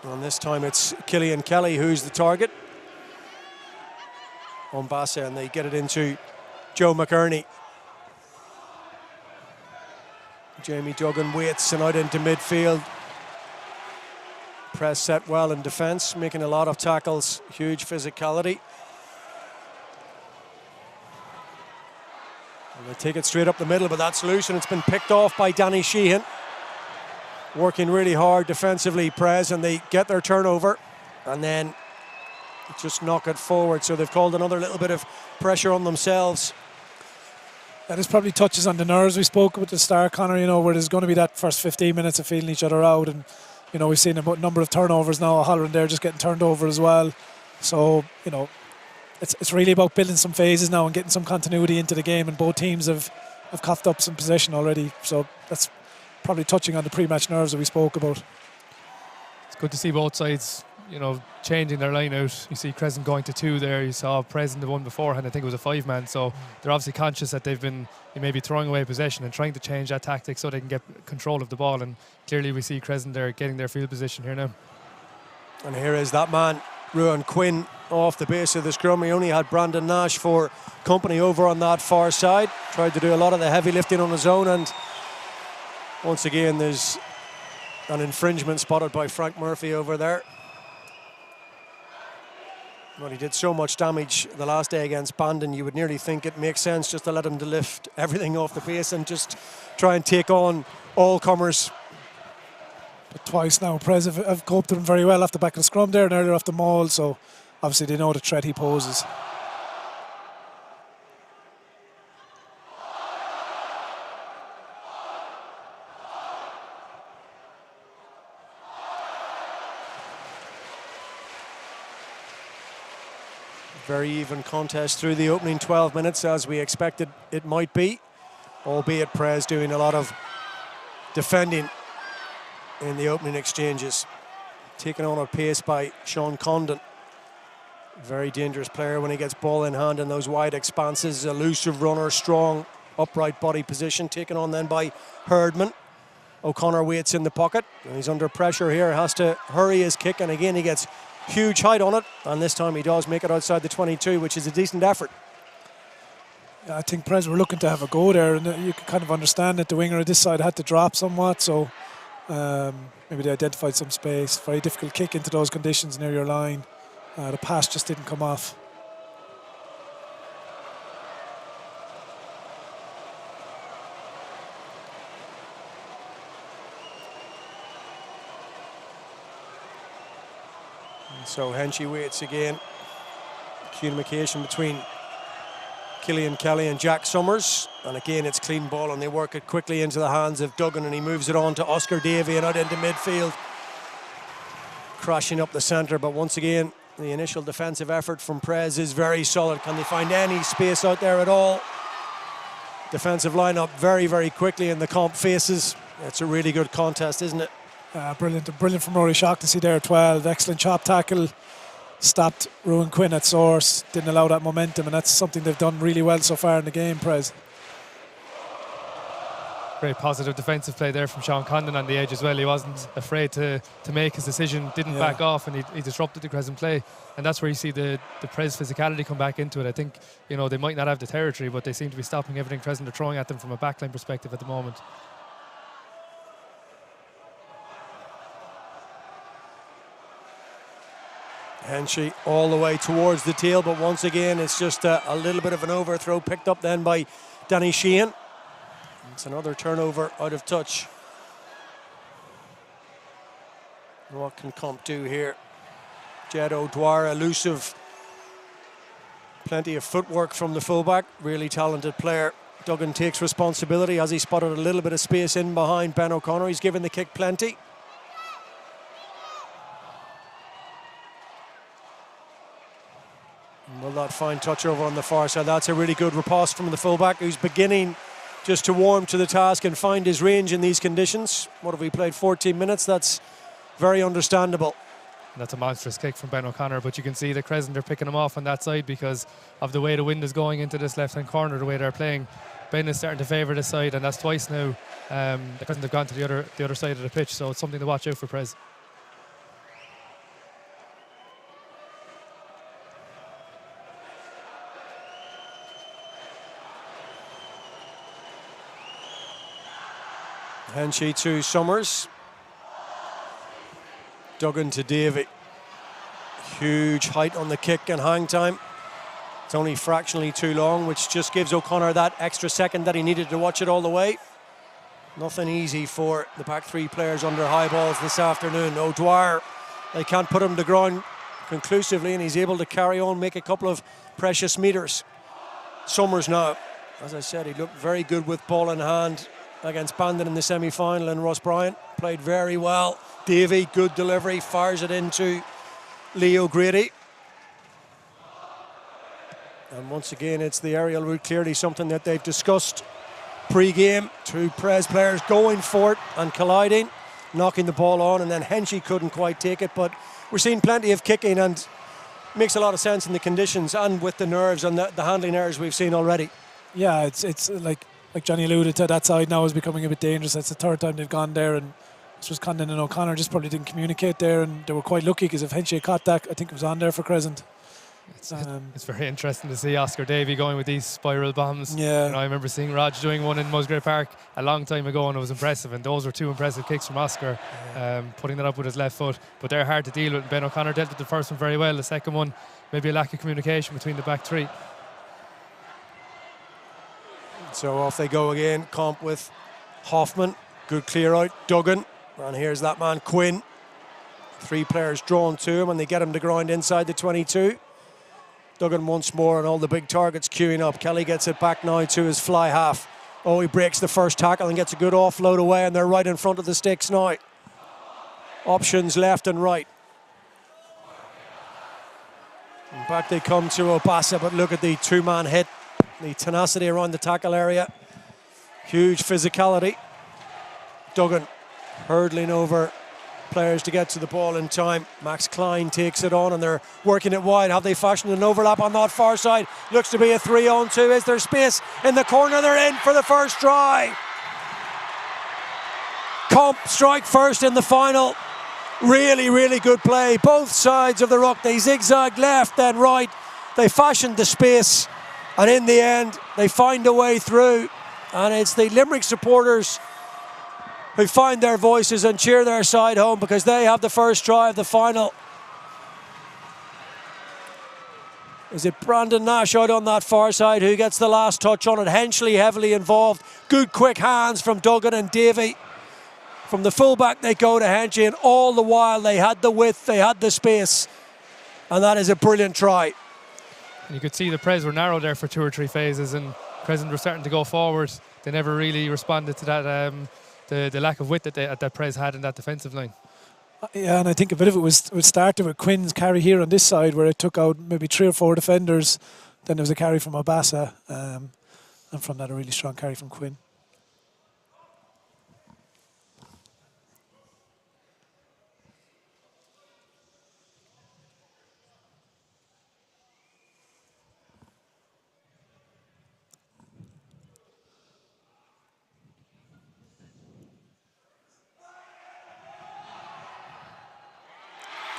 And this time it's Killian Kelly who's the target. On Bassa, and they get it into Joe McEarney. Jamie Duggan waits and out into midfield. Press set well in defence, making a lot of tackles, huge physicality. And they take it straight up the middle, but that's loose, and it's been picked off by Danny Sheehan. Working really hard defensively, Prez, and they get their turnover, and then just knock it forward. So they've called another little bit of pressure on themselves. That is probably touches on the nerves we spoke about at the start, Conor, you know, where there's going to be that first 15 minutes of feeling each other out. And, you know, we've seen a number of turnovers now. Holland there just getting turned over as well. So, you know, it's really about building some phases now and getting some continuity into the game. And both teams have coughed up some possession already. So that's probably touching on the pre-match nerves that we spoke about. It's good to see both sides, you know, changing their line out. You see Crescent going to 2 there. You saw Prez in the one beforehand. I think it was a 5-man. So they're obviously conscious that they've been maybe throwing away possession and trying to change that tactic so they can get control of the ball. And clearly we see Crescent there getting their field position here now. And here is that man, Ruan Quinn, off the base of the scrum. He only had Brandon Nash for company over on that far side. Tried to do a lot of the heavy lifting on his own, and once again there's an infringement spotted by Frank Murphy over there. Well, he did so much damage the last day against Bandon, you would nearly think it makes sense just to let him to lift everything off the base and just try and take on all comers. But twice now, Prez have coped with him very well off the back of the scrum there and earlier off the maul, so obviously they know the threat he poses. Very even contest through the opening 12 minutes, as we expected it might be, albeit Prez doing a lot of defending in the opening exchanges. Taken on at pace by Sean Condon. Very dangerous player when he gets ball in hand in those wide expanses. Elusive runner, strong, upright body position. Taken on then by Herdman. O'Connor waits in the pocket. And he's under pressure here, has to hurry his kick, and again he gets huge height on it, and this time he does make it outside the 22, which is a decent effort. Yeah, I think Prez were looking to have a go there, and you can kind of understand that the winger at this side had to drop somewhat, so maybe they identified some space. Very difficult kick into those conditions near your line. The pass just didn't come off. So Henchy waits again. Communication between Killian Kelly and Jack Summers. And again, it's clean ball, and they work it quickly into the hands of Duggan, and he moves it on to Oscar Davey and out into midfield. Crashing up the centre, but once again, the initial defensive effort from Prez is very solid. Can they find any space out there at all? Defensive lineup very, very quickly in the comp faces. It's a really good contest, isn't it? Brilliant from Rory Shock to see there 12. Excellent chop tackle. Stopped Rowan Quinn at source. Didn't allow that momentum, and that's something they've done really well so far in the game, Prez. Very positive defensive play there from Sean Condon on the edge as well. He wasn't afraid to make his decision, didn't back off, and he disrupted the Crescent play. And that's where you see the Prez physicality come back into it. I think, you know, they might not have the territory, but they seem to be stopping everything Crescent are throwing at them from a backline perspective at the moment. Henchy all the way towards the tail, but once again it's just a little bit of an overthrow picked up then by Danny Sheehan. It's another turnover out of touch. What can Comp do here? Jed O'Dwyer, elusive. Plenty of footwork from the fullback, really talented player. Duggan takes responsibility as he spotted a little bit of space in behind Ben O'Connor. He's given the kick plenty. Will that fine touch over on the far side? That's a really good riposte from the fullback, who's beginning just to warm to the task and find his range in these conditions. What have we played, 14 minutes? That's very understandable. That's a monstrous kick from Ben O'Connor, but you can see the Crescent are picking him off on that side because of the way the wind is going into this left-hand corner, the way they're playing. Ben is starting to favour this side, and that's twice now the Crescent have gone to the other side of the pitch, so it's something to watch out for Prez. Henchy to Summers. Duggan to Davey. Huge height on the kick and hang time. It's only fractionally too long, which just gives O'Connor that extra second that he needed to watch it all the way. Nothing easy for the back three players under high balls this afternoon. O'Dwyer, they can't put him to ground conclusively, and he's able to carry on, make a couple of precious metres. Summers now, as I said, he looked very good with ball in hand against Bandon in the semi-final, and Ross Bryant played very well. Davey, good delivery, fires it into Leo Grady. And once again, it's the aerial route, clearly something that they've discussed pre-game. Two Prez players going for it and colliding, knocking the ball on, and then Henchy couldn't quite take it, but we're seeing plenty of kicking, and makes a lot of sense in the conditions and with the nerves and the handling errors we've seen already. Yeah, it's like Jonny alluded to, that side now is becoming a bit dangerous. That's the third time they've gone there, and this was Condon and O'Connor just probably didn't communicate there, and they were quite lucky because if Henchy had caught that, I think it was on there for Crescent. It's very interesting to see Oscar Davey going with these spiral bombs. Yeah. You know, I remember seeing Rog doing one in Musgrave Park a long time ago, and it was impressive, and those were two impressive kicks from Oscar, putting that up with his left foot, but they're hard to deal with. Ben O'Connor dealt with the first one very well. The second one, maybe a lack of communication between the back three. So off they go again. Comp with Hoffman. Good clear out. Duggan. And here's that man Quinn. Three players drawn to him, and they get him to ground inside the 22. Duggan once more, and all the big targets queuing up. Kelly gets it back now to his fly half. Oh, he breaks the first tackle and gets a good offload away, and they're right in front of the sticks now. Options left and right. And back they come to Obasa, but look at the two-man hit. The tenacity around the tackle area. Huge physicality. Duggan hurdling over players to get to the ball in time. Max Klein takes it on and they're working it wide. Have they fashioned an overlap on that far side? Looks to be a 3-on-2. Is there space in the corner? They're in for the first try. Comp strike first in the final. Really, really good play. Both sides of the ruck. They zigzagged left then right. They fashioned the space. And in the end, they find a way through. And it's the Limerick supporters who find their voices and cheer their side home because they have the first try of the final. Is it Brandon Nash out on that far side who gets the last touch on it? Henchley heavily involved. Good quick hands from Duggan and Davey. From the fullback they go to Henchley, and all the while they had the width, they had the space. And that is a brilliant try. And you could see the Prez were narrow there for 2 or 3 phases, and Crescent were starting to go forward. They never really responded to that, the lack of width that Prez had in that defensive line. Yeah, and I think a bit of it started with Quinn's carry here on this side where it took out maybe 3 or 4 defenders. Then there was a carry from Obasa, and from that a really strong carry from Quinn.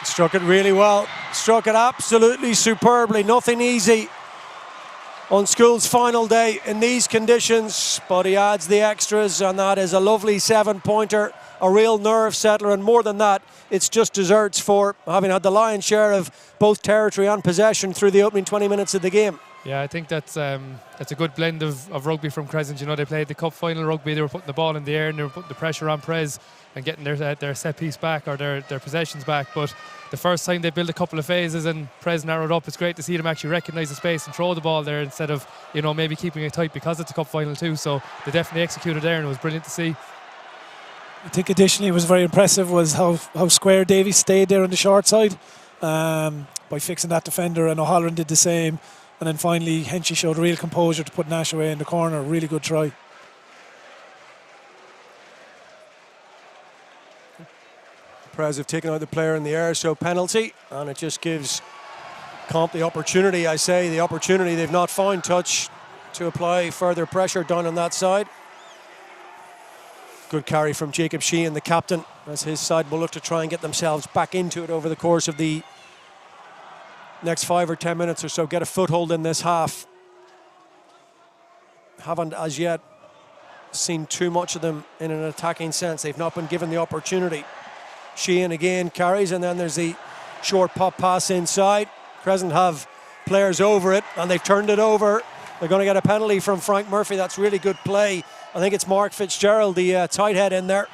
Struck it really well. Struck it absolutely superbly. Nothing easy on school's final day in these conditions, but he adds the extras, and that is a lovely 7-pointer, a real nerve settler, and more than that, it's just desserts for having had the lion's share of both territory and possession through the opening 20 minutes of the game. Yeah, I think that's a good blend of rugby from Crescent. You know, they played the cup final rugby. They were putting the ball in the air and they were putting the pressure on Prez and getting their set piece back or their possessions back. But the first time they built a couple of phases and Prez narrowed up, it's great to see them actually recognise the space and throw the ball there instead of, you know, maybe keeping it tight because it's a cup final too. So they definitely executed there and it was brilliant to see. I think additionally it was very impressive was how square Davies stayed there on the short side by fixing that defender, and O'Halloran did the same. And then finally Henchy showed real composure to put Nash away in the corner. Really good try. Prez have taken out the player in the air, so penalty, and it just gives Comp the opportunity, they've not found touch to apply further pressure down on that side. Good carry from Jacob Sheehan, the captain, as his side will look to try and get themselves back into it over the course of the next 5 or 10 minutes or so, get a foothold in this half. Haven't as yet seen too much of them in an attacking sense. They've not been given the opportunity. Sheehan again carries, and then there's the short pop pass inside. Crescent have players over it, and they've turned it over. They're going to get a penalty from Frank Murphy. That's really good play. I think it's Mark Fitzgerald, the tight head in there.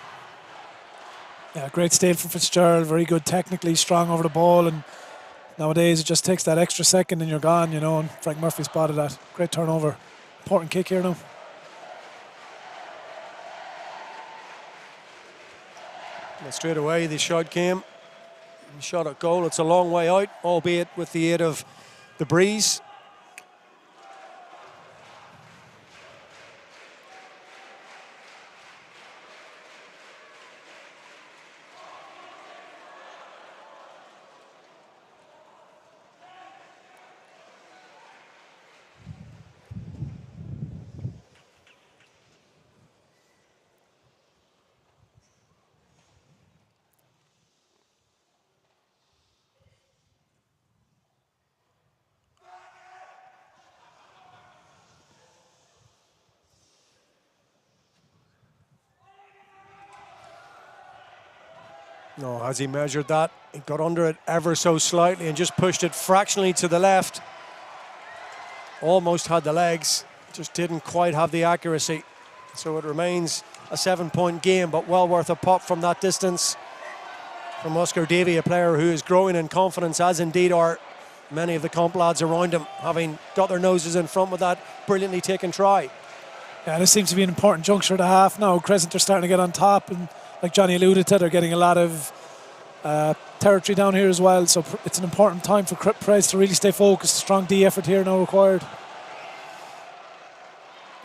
Yeah, great steal from Fitzgerald. Very good technically, strong over the ball, and nowadays it just takes that extra second and you're gone, you know, and Frank Murphy spotted that. Great turnover. Important kick here now. And straight away the shot came. Shot at goal. It's a long way out, albeit with the aid of the breeze. No, has he measured that? He got under it ever so slightly and just pushed it fractionally to the left. Almost had the legs, just didn't quite have the accuracy. So it remains a 7-point game, but well worth a pop from that distance from Oscar Davey, a player who is growing in confidence, as indeed are many of the Comp lads around him, having got their noses in front with that brilliantly taken try. Yeah, this seems to be an important juncture of the half now. Crescent are starting to get on top, and like Jonny alluded to, they're getting a lot of territory down here as well, so it's an important time for Prez to really stay focused. Strong D effort here now required.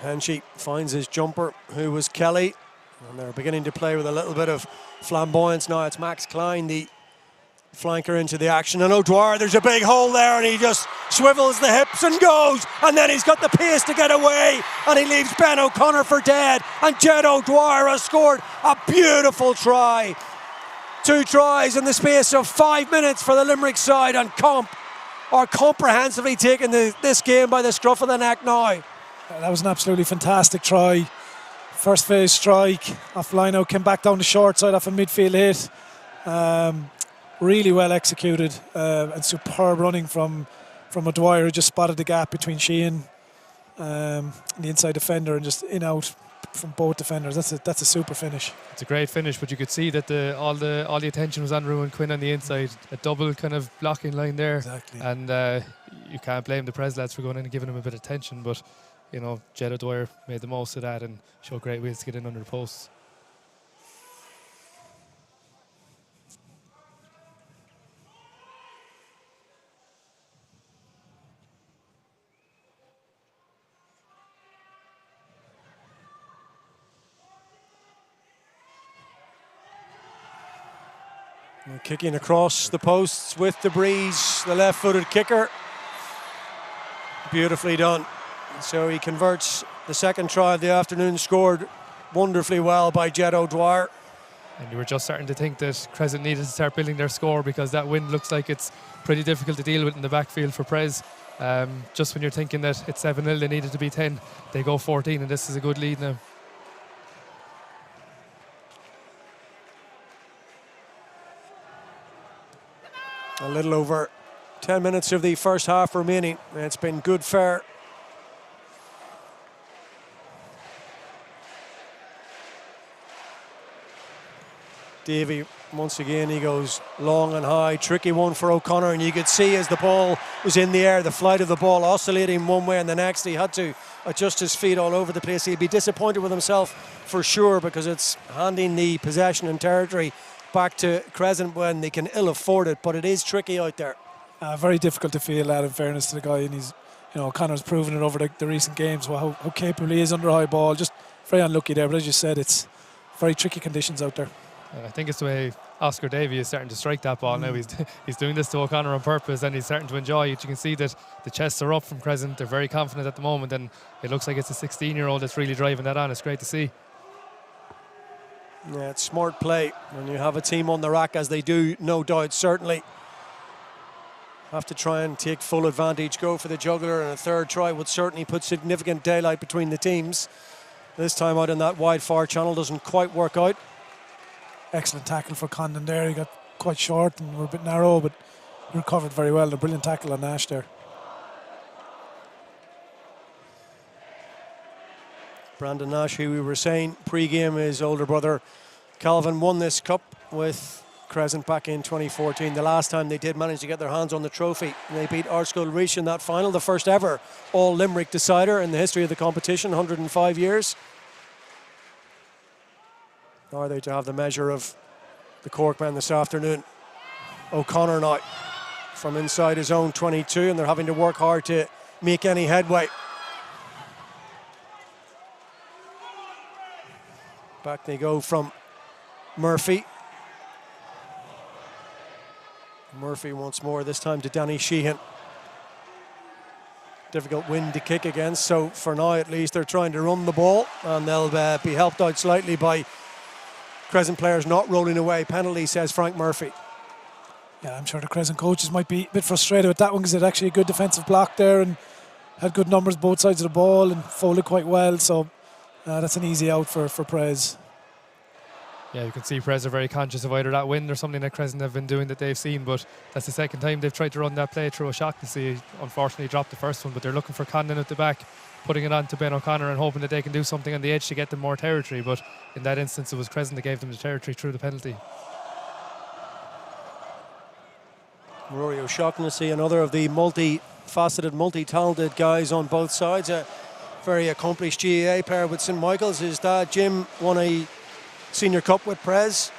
Henchy finds his jumper, who was Kelly, and they're beginning to play with a little bit of flamboyance now. It's Max Klein, the flanker, into the action, and O'Dwyer, there's a big hole there, and he just swivels the hips and goes, and then he's got the pace to get away, and he leaves Ben O'Connor for dead, and Jed O'Dwyer has scored a beautiful try. 2 tries in the space of 5 minutes for the Limerick side, and are comprehensively taking this game by the scruff of the neck now. That was an absolutely fantastic try. First phase strike off line out, came back down the short side off a midfield hit. Really well executed, and superb running from O'Dwyer, who just spotted the gap between Sheehan and the inside defender, and just in out from both defenders. That's a super finish. It's a great finish, but you could see that all the attention was on Ruan Quinn on the inside. A double kind of blocking line there. Exactly. And you can't blame the Prez lads for going in and giving him a bit of attention, but you know, Jed O'Dwyer made the most of that and showed great ways to get in under the posts. And kicking across the posts with the breeze, the left-footed kicker. Beautifully done. So he converts the second try of the afternoon, scored wonderfully well by Jed O'Dwyer. And you were just starting to think that Crescent needed to start building their score, because that wind looks like it's pretty difficult to deal with in the backfield for Prez. Just when you're thinking that it's 7-0, they needed to be 10, they go 14, and this is a good lead now. A little over 10 minutes of the first half remaining. It's been good fare. Davy, once again, he goes long and high. Tricky one for O'Connor, and you could see as the ball was in the air, the flight of the ball oscillating one way and the next. He had to adjust his feet all over the place. He'd be disappointed with himself for sure, because it's handing the possession and territory back to Crescent when they can ill afford it, but it is tricky out there. Very difficult to feel that, in fairness to the guy, and he's, you know, O'Connor's proven it over the recent games, how capable he is under high ball. Just very unlucky there, but as you said, it's very tricky conditions out there. And I think it's the way Oscar Davey is starting to strike that ball now. He's doing this to O'Connor on purpose, and he's starting to enjoy it. You can see that the chests are up from Crescent. They're very confident at the moment, and it looks like it's a 16-year-old that's really driving that on. It's great to see. Yeah, it's smart play when you have a team on the rack, as they do, no doubt, certainly. Have to try and take full advantage, go for the juggler, and a third try would certainly put significant daylight between the teams. This time out in that wide far channel doesn't quite work out. Excellent tackle for Condon there. He got quite short and were a bit narrow, but recovered very well. A brilliant tackle on Nash there. Brandon Nash, who we were saying pre-game, his older brother Calvin won this cup with Crescent back in 2014. The last time they did manage to get their hands on the trophy, and they beat Ardscoil Reach in that final, the first ever all Limerick decider in the history of the competition, 105 years. Are they to have the measure of the Cork men this afternoon? O'Connor now from inside his own 22, and they're having to work hard to make any headway. Back they go from Murphy. Murphy once more, this time to Danny Sheehan. Difficult wind to kick against, so for now at least they're trying to run the ball, and they'll be helped out slightly by Crescent players not rolling away. Penalty, says Frank Murphy. Yeah, I'm sure the Crescent coaches might be a bit frustrated with that one, because they had actually a good defensive block there and had good numbers both sides of the ball and folded quite well, so that's an easy out for Prez. Yeah, you can see Prez are very conscious of either that wind or something that Crescent have been doing that they've seen, but that's the second time they've tried to run that play through a shot. He unfortunately dropped the first one, but they're looking for Condon at the back, putting it on to Ben O'Connor and hoping that they can do something on the edge to get them more territory, but in that instance it was Crescent that gave them the territory through the penalty. Rory O'Shaughnessy, another of the multi-faceted, multi-talented guys on both sides. A very accomplished GAA player with St Michael's. His dad, Jim, won a Senior Cup with Prez.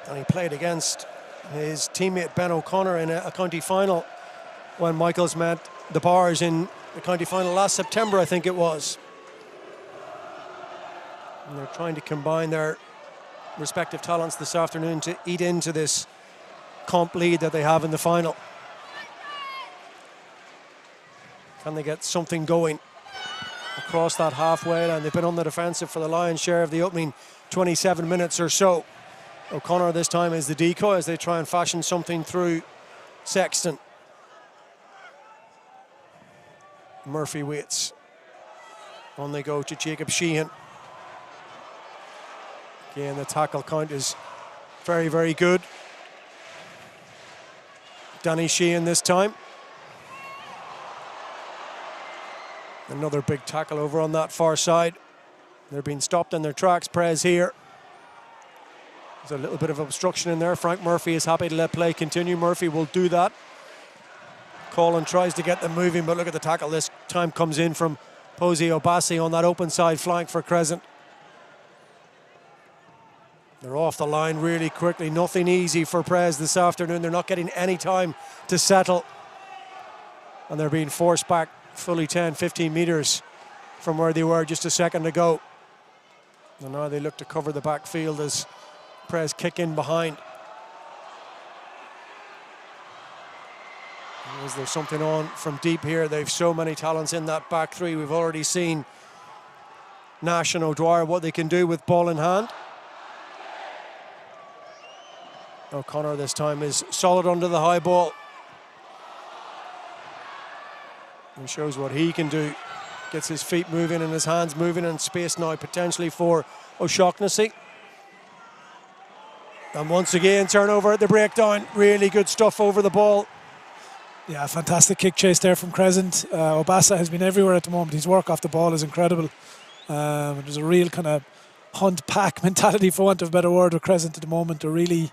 And he played against his teammate Ben O'Connor in a county final when Michaels met the Bars in the county final last September, I think it was. And they're trying to combine their respective talents this afternoon to eat into this comp lead that they have in the final. Can they get something going across that halfway line? They've been on the defensive for the lion's share of the opening 27 minutes or so. O'Connor this time is the decoy as they try and fashion something through Sexton. Murphy waits. On they go to Jacob Sheehan. Again, the tackle count is very, very good. Danny Sheehan this time. Another big tackle over on that far side. They're being stopped in their tracks. Prez here. There's a little bit of obstruction in there. Frank Murphy is happy to let play continue. Murphy will do that. Colin tries to get them moving, but look at the tackle. This time comes in from Posey Obasi on that open side flank for Crescent. They're off the line really quickly. Nothing easy for Prez this afternoon. They're not getting any time to settle. And they're being forced back fully 10, 15 metres from where they were just a second ago. And now they look to cover the backfield as Prez kick in behind. Is there something on from deep here? They've so many talents in that back three. We've already seen Nash and O'Dwyer, what they can do with ball in hand. O'Connor this time is solid under the high ball. He shows what he can do. Gets his feet moving and his hands moving, and space now potentially for O'Shaughnessy. And once again, turnover at the breakdown. Really good stuff over the ball. Yeah, fantastic kick chase there from Crescent. Obasa has been everywhere at the moment. His work off the ball is incredible. There's a real kind of hunt pack mentality, for want of a better word, with Crescent at the moment. They're really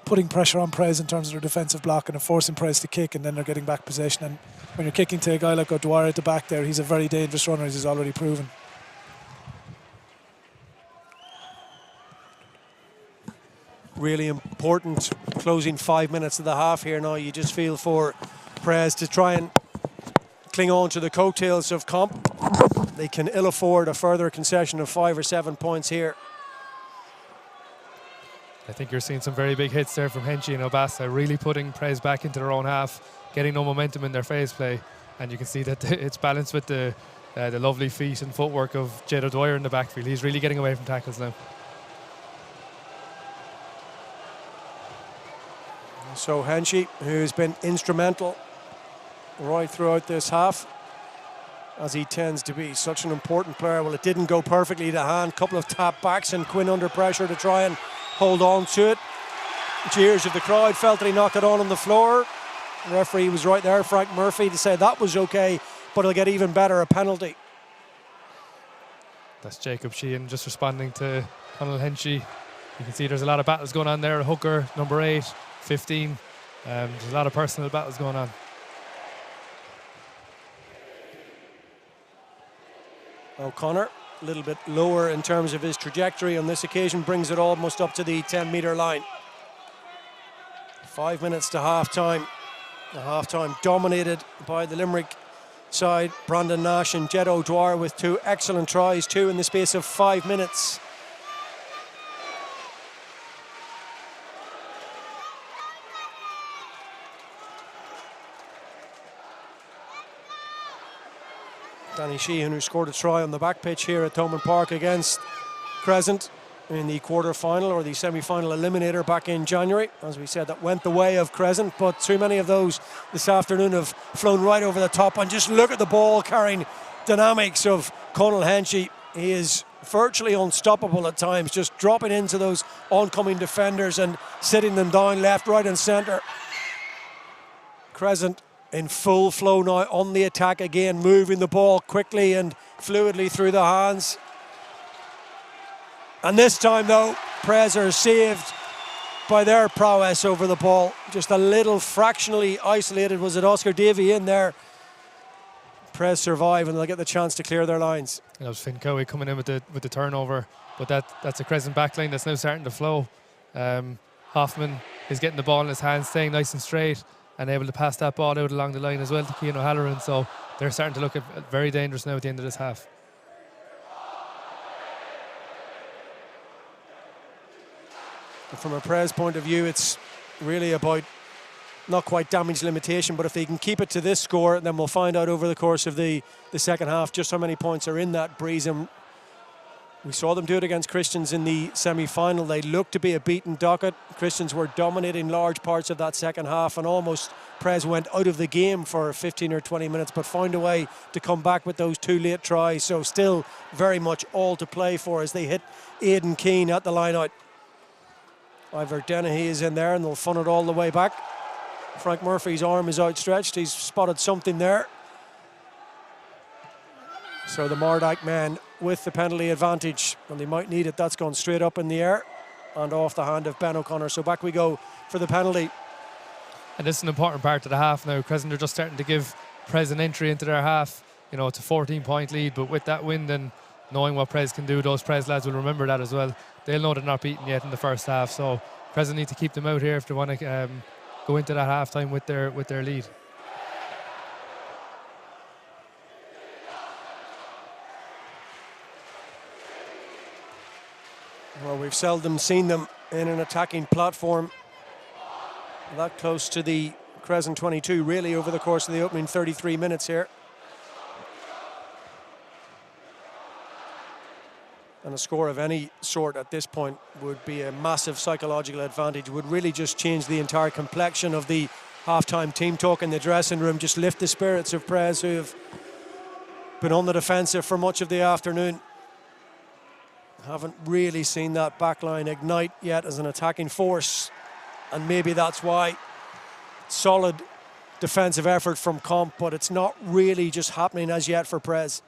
putting pressure on Prez in terms of their defensive block and forcing Prez to kick, and then they're getting back possession. And when you're kicking to a guy like O'Dwyer at the back there, he's a very dangerous runner, as he's already proven. Really important closing 5 minutes of the half here now. You just feel for Prez to try and cling on to the coattails of comp. They can ill afford a further concession of 5 or 7 points here. I think you're seeing some very big hits there from Henchy and Obasa, really putting Prez back into their own half, getting no momentum in their phase play, and you can see that it's balanced with the lovely feet and footwork of Jed O'Dwyer in the backfield. He's really getting away from tackles now. So Henchy, who's been instrumental right throughout this half, as he tends to be, such an important player. Well, it didn't go perfectly to hand. Couple of tap backs and Quinn under pressure to try and hold on to it. Cheers of the crowd, felt that he knocked it on the floor. The referee was right there, Frank Murphy, to say that was okay, but it'll get even better, a penalty. That's Jacob Sheehan just responding to Conal Henchy. You can see there's a lot of battles going on there. Hooker, number 8, 15. There's a lot of personal battles going on. O'Connor, a little bit lower in terms of his trajectory on this occasion, brings it almost up to the 10-metre line. 5 minutes to half-time. The half-time dominated by the Limerick side. Brandon Nash and Jed O'Dwyer with 2 excellent tries, 2 in the space of 5 minutes. Danny Sheehan, who scored a try on the back pitch here at Thomond Park against Crescent in the quarter-final or the semi-final eliminator back in January. As we said, that went the way of Crescent, but too many of those this afternoon have flown right over the top. And just look at the ball carrying dynamics of Conal Henchy. He is virtually unstoppable at times, just dropping into those oncoming defenders and sitting them down left, right and centre. Crescent in full flow now on the attack again, moving the ball quickly and fluidly through the hands. And this time though, Prez are saved by their prowess over the ball. Just a little fractionally isolated, was it Oscar Davey in there? Prez survive and they'll get the chance to clear their lines. And that was Finn Cowie coming in with the turnover, but that's a Crescent backline that's now starting to flow. And Hoffman is getting the ball in his hands, staying nice and straight, and able to pass that ball out along the line as well to Cian O'Halloran. So they're starting to look very dangerous now at the end of this half. From a Prez point of view, it's really about not quite damage limitation, but if they can keep it to this score, then we'll find out over the course of the second half just how many points are in that breeze. And we saw them do it against Christians in the semi-final. They looked to be a beaten docket. Christians were dominating large parts of that second half, and almost Prez went out of the game for 15 or 20 minutes, but found a way to come back with those 2 late tries. So still very much all to play for as they hit Aidan Keane at the line-out. Ivor Dennehy is in there, and they'll fun it all the way back. Frank Murphy's arm is outstretched. He's spotted something there. So the Mardyke man with the penalty advantage, and they might need it. That's gone straight up in the air and off the hand of Ben O'Connor. So back we go for the penalty. And this is an important part of the half now. Crescent are just starting to give Prez an entry into their half. You know, it's a 14-point lead, but with that win and knowing what Prez can do, those Prez lads will remember that as well. They'll know they're not beaten yet in the first half. So Crescent need to keep them out here if they want to go into that half-time with their lead. Well, we've seldom seen them in an attacking platform that close to the Crescent 22, really, over the course of the opening 33 minutes here. And a score of any sort at this point would be a massive psychological advantage, would really just change the entire complexion of the halftime team talk in the dressing room, just lift the spirits of Prez, who have been on the defensive for much of the afternoon. Haven't really seen that backline ignite yet as an attacking force, and maybe that's why. Solid defensive effort from Comp, but it's not really just happening as yet for Prez.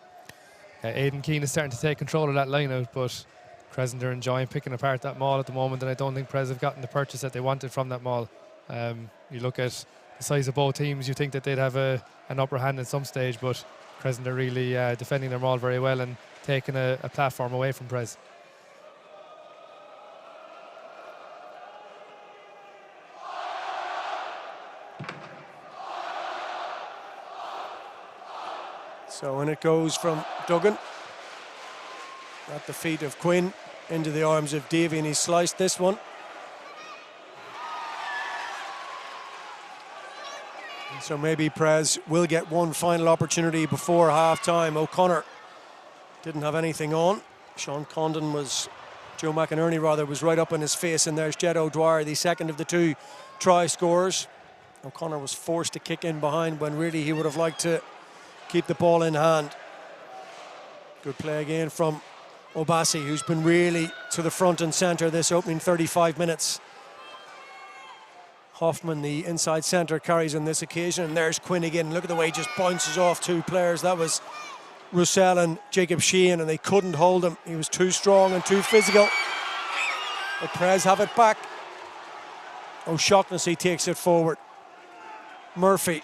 Aidan Keane is starting to take control of that line out, but Crescent are enjoying picking apart that maul at the moment, and I don't think Prez have gotten the purchase that they wanted from that maul. You look at the size of both teams, you think that they'd have an upper hand at some stage, but Crescent are really defending their maul very well and taking a platform away from Prez. So in it goes from Duggan at the feet of Quinn into the arms of Davy, and he sliced this one. And so maybe Prez will get one final opportunity before half-time. O'Connor didn't have anything on. Sean Condon Joe McInerney rather, was right up in his face, and there's Jed O'Dwyer, the second of the 2 try scorers. O'Connor was forced to kick in behind when really he would have liked to keep the ball in hand. Good play again from Obasi, who's been really to the front and centre this opening 35 minutes. Hoffman, the inside centre, carries on this occasion, and there's Quinn again. Look at the way he just bounces off 2 players. That was Roussel and Jacob Sheehan, and they couldn't hold him. He was too strong and too physical. But Prez have it back. O'Shaughnessy takes it forward. Murphy,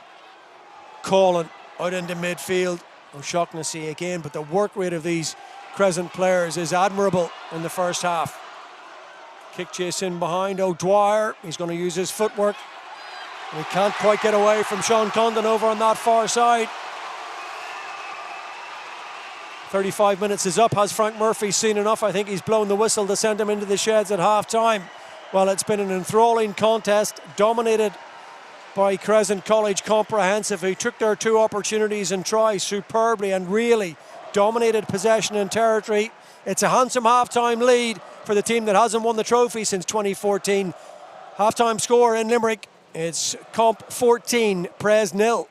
Colin out into midfield. O'Shaughnessy again, but the work rate of these Crescent players is admirable in the first half. Kick chase in behind O'Dwyer. He's going to use his footwork. He can't quite get away from Sean Condon over on that far side. 35 minutes is up. Has Frank Murphy seen enough? I think he's blown the whistle to send him into the sheds at half-time. Well, it's been an enthralling contest, dominated by Crescent College Comprehensive, who took their 2 opportunities and tried superbly and really dominated possession and territory. It's a handsome half-time lead for the team that hasn't won the trophy since 2014. Half-time score in Limerick, it's Comp 14, Prez 0.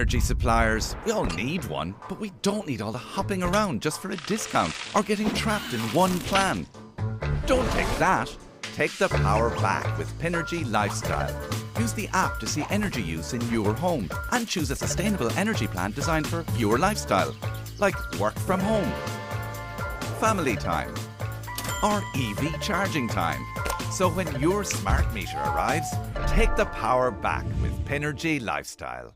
energy suppliers. We all need one, but we don't need all the hopping around just for a discount or getting trapped in one plan. Don't take that. Take the power back with Pinergy Lifestyle. Use the app to see energy use in your home and choose a sustainable energy plan designed for your lifestyle, like work from home, family time, or EV charging time. So when your smart meter arrives, take the power back with Pinergy Lifestyle.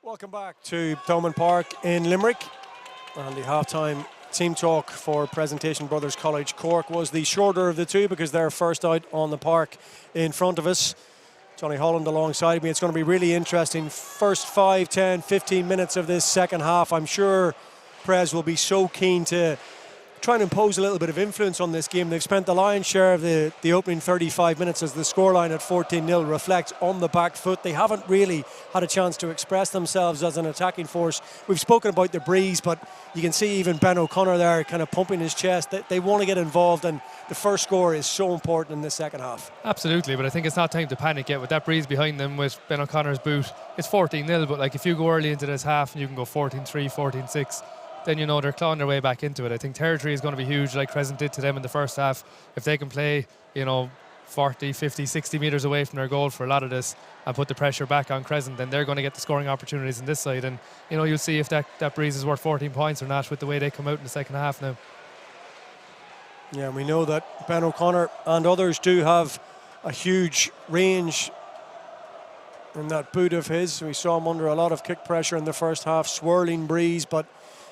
Welcome back to Thomond Park in Limerick. And the half-time team talk for Presentation Brothers College Cork was the shorter of the two because they're first out on the park in front of us. Jonny Holland alongside me. It's going to be really interesting. First 5, 10, 15 minutes of this second half. I'm sure Prez will be so keen to try and impose a little bit of influence on this game. They've spent the lion's share of the opening 35 minutes, as the scoreline at 14-0 reflects, on the back foot. They haven't really had a chance to express themselves as an attacking force. We've spoken about the breeze, but you can see even Ben O'Connor there kind of pumping his chest. They want to get involved, and the first score is so important in the second half. Absolutely, but I think it's not time to panic yet. With that breeze behind them, with Ben O'Connor's boot, it's 14-0, but like if you go early into this half and you can go 14-3, 14-6, then you know they're clawing their way back into it. I think territory is going to be huge, like Crescent did to them in the first half. If they can play, 40, 50, 60 metres away from their goal for a lot of this and put the pressure back on Crescent, then they're going to get the scoring opportunities on this side. And, you'll see if that breeze is worth 14 points or not with the way they come out in the second half now. Yeah, we know that Ben O'Connor and others do have a huge range in that boot of his. We saw him under a lot of kick pressure in the first half, swirling breeze, but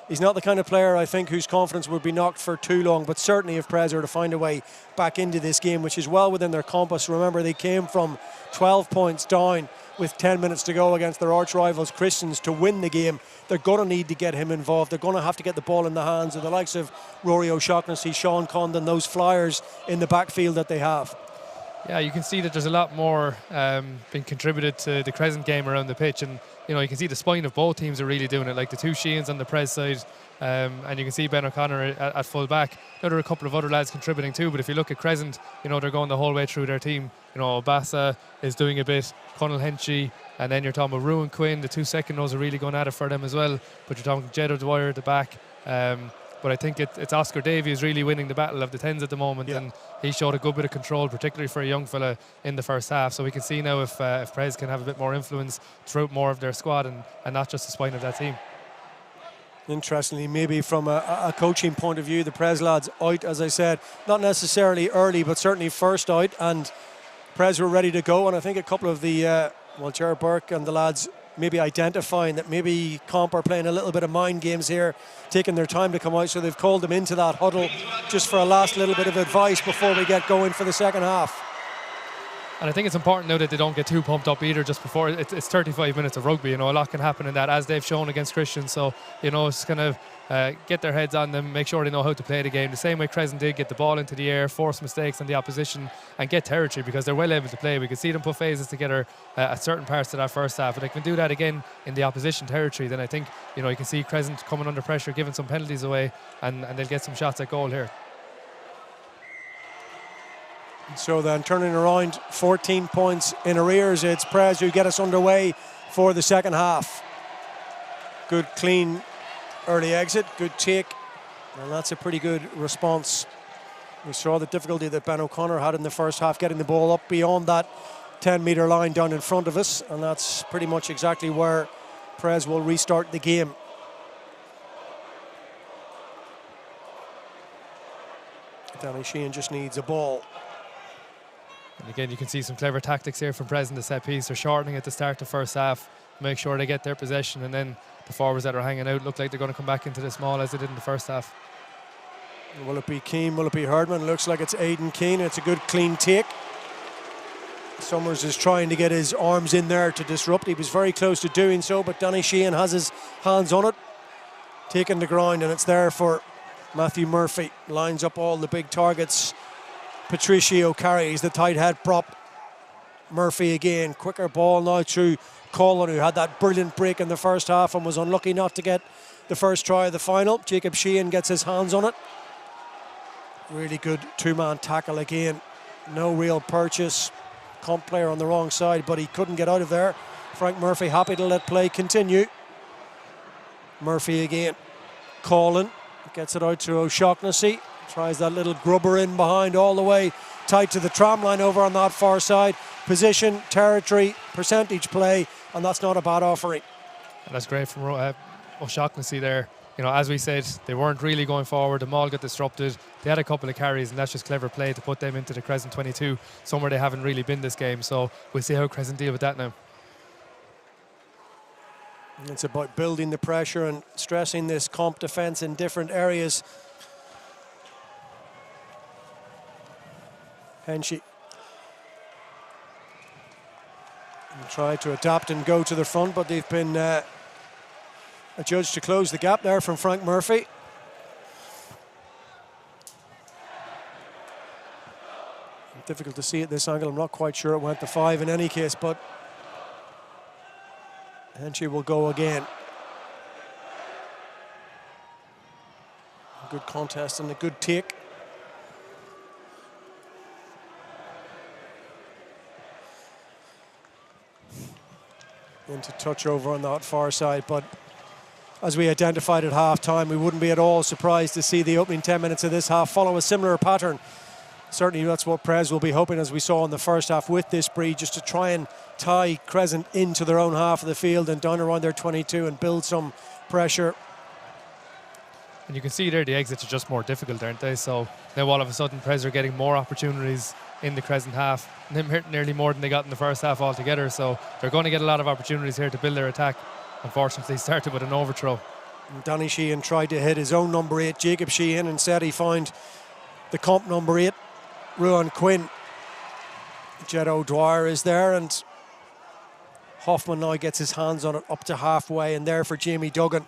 he's not the kind of player, I think, whose confidence would be knocked for too long. But certainly if Prez are to find a way back into this game, which is well within their compass. Remember, they came from 12 points down with 10 minutes to go against their arch rivals Christians to win the game. They're going to need to get him involved. They're going to have to get the ball in the hands of the likes of Rory O'Shaughnessy, Sean Condon, those flyers in the backfield that they have. Yeah, you can see that there's a lot more being contributed to the Crescent game around the pitch, and you can see the spine of both teams are really doing it, like the two Sheehan's on the Prez side, and you can see Ben O'Connor at full back. There are a couple of other lads contributing too, but if you look at Crescent, they're going the whole way through their team. Obasa is doing a bit, Conal Henchy, and then you're talking about Ruan Quinn, the two second rows are really going at it for them as well, but you're talking Jed O'Dwyer at the back. But I think it's Oscar Davies really winning the battle of the 10s at the moment, and he showed a good bit of control, particularly for a young fella in the first half. So we can see now if Prez can have a bit more influence throughout more of their squad and not just the spine of that team. Interestingly, maybe from a coaching point of view, the Prez lads out, as I said, not necessarily early, but certainly first out, and Prez were ready to go. And I think a couple of the, Jared Burke and the lads maybe identifying that maybe Comp are playing a little bit of mind games here, taking their time to come out, so they've called them into that huddle just for a last little bit of advice before we get going for the second half. And I think it's important now that they don't get too pumped up either just before. It's 35 minutes of rugby, a lot can happen in that, as they've shown against Christians. So, it's kind of get their heads on them, make sure they know how to play the game. The same way Crescent did, get the ball into the air, force mistakes on the opposition and get territory, because they're well able to play. We could see them put phases together at certain parts of that first half. But they can do that again in the opposition territory. Then I think, you can see Crescent coming under pressure, giving some penalties away, and they'll get some shots at goal here. So then turning around 14 points in arrears, it's Prez who get us underway for the second half. Good clean early exit, good take, and that's a pretty good response. We saw the difficulty that Ben O'Connor had in the first half getting the ball up beyond that 10-metre line down in front of us, and that's pretty much exactly where Prez will restart the game. Danny Sheehan just needs a ball. And again, you can see some clever tactics here from Prez in the set piece. They're shortening at the start of the first half, make sure they get their possession, and then the forwards that are hanging out look like they're going to come back into the small as they did in the first half. Will it be Keane? Will it be Herdman? Looks like it's Aidan Keane. It's a good clean take. Summers is trying to get his arms in there to disrupt. He was very close to doing so, but Danny Sheehan has his hands on it, taking the ground, and it's there for Matthew Murphy. Lines up all the big targets. Patricio carries the tight head prop. Murphy again, quicker ball now through Colin, who had that brilliant break in the first half and was unlucky not to get the first try of the final. Jacob Sheehan gets his hands on it. Really good two-man tackle again. No real purchase. Comp player on the wrong side, but he couldn't get out of there. Frank Murphy happy to let play continue. Murphy again. Colin gets it out to O'Shaughnessy. Tries that little grubber in behind all the way tight to the tram line over on that far side. Position, territory, percentage play, and that's not a bad offering. And that's great from O'Shaughnessy there. As we said, they weren't really going forward. The maul got disrupted. They had a couple of carries, and that's just clever play to put them into the Crescent 22, somewhere they haven't really been this game. So we'll see how Crescent deal with that now. It's about building the pressure and stressing this Comp defence in different areas. Henchy tried to adapt and go to the front, but they've been Adjudged to close the gap there from Frank Murphy. Difficult to see at this angle. I'm not quite sure it went to 5 in any case, but Henchy will go again. A good contest and a good take. Into touch over on that far side, but as we identified at half-time, we wouldn't be at all surprised to see the opening 10 minutes of this half follow a similar pattern. Certainly that's what Prez will be hoping, as we saw in the first half with this breed, just to try and tie Crescent into their own half of the field and down around their 22 and build some pressure. And you can see there the exits are just more difficult, aren't they? So now all of a sudden Prez are getting more opportunities in the Crescent half, nearly more than they got in the first half altogether. So they're going to get a lot of opportunities here to build their attack. Unfortunately, started with an overthrow. And Danny Sheehan tried to hit his own number 8, Jacob Sheehan. Instead, he found the comp number 8, Ruan Quinn. Jed O'Dwyer is there, and Hoffman now gets his hands on it up to halfway, and there for Jamie Duggan.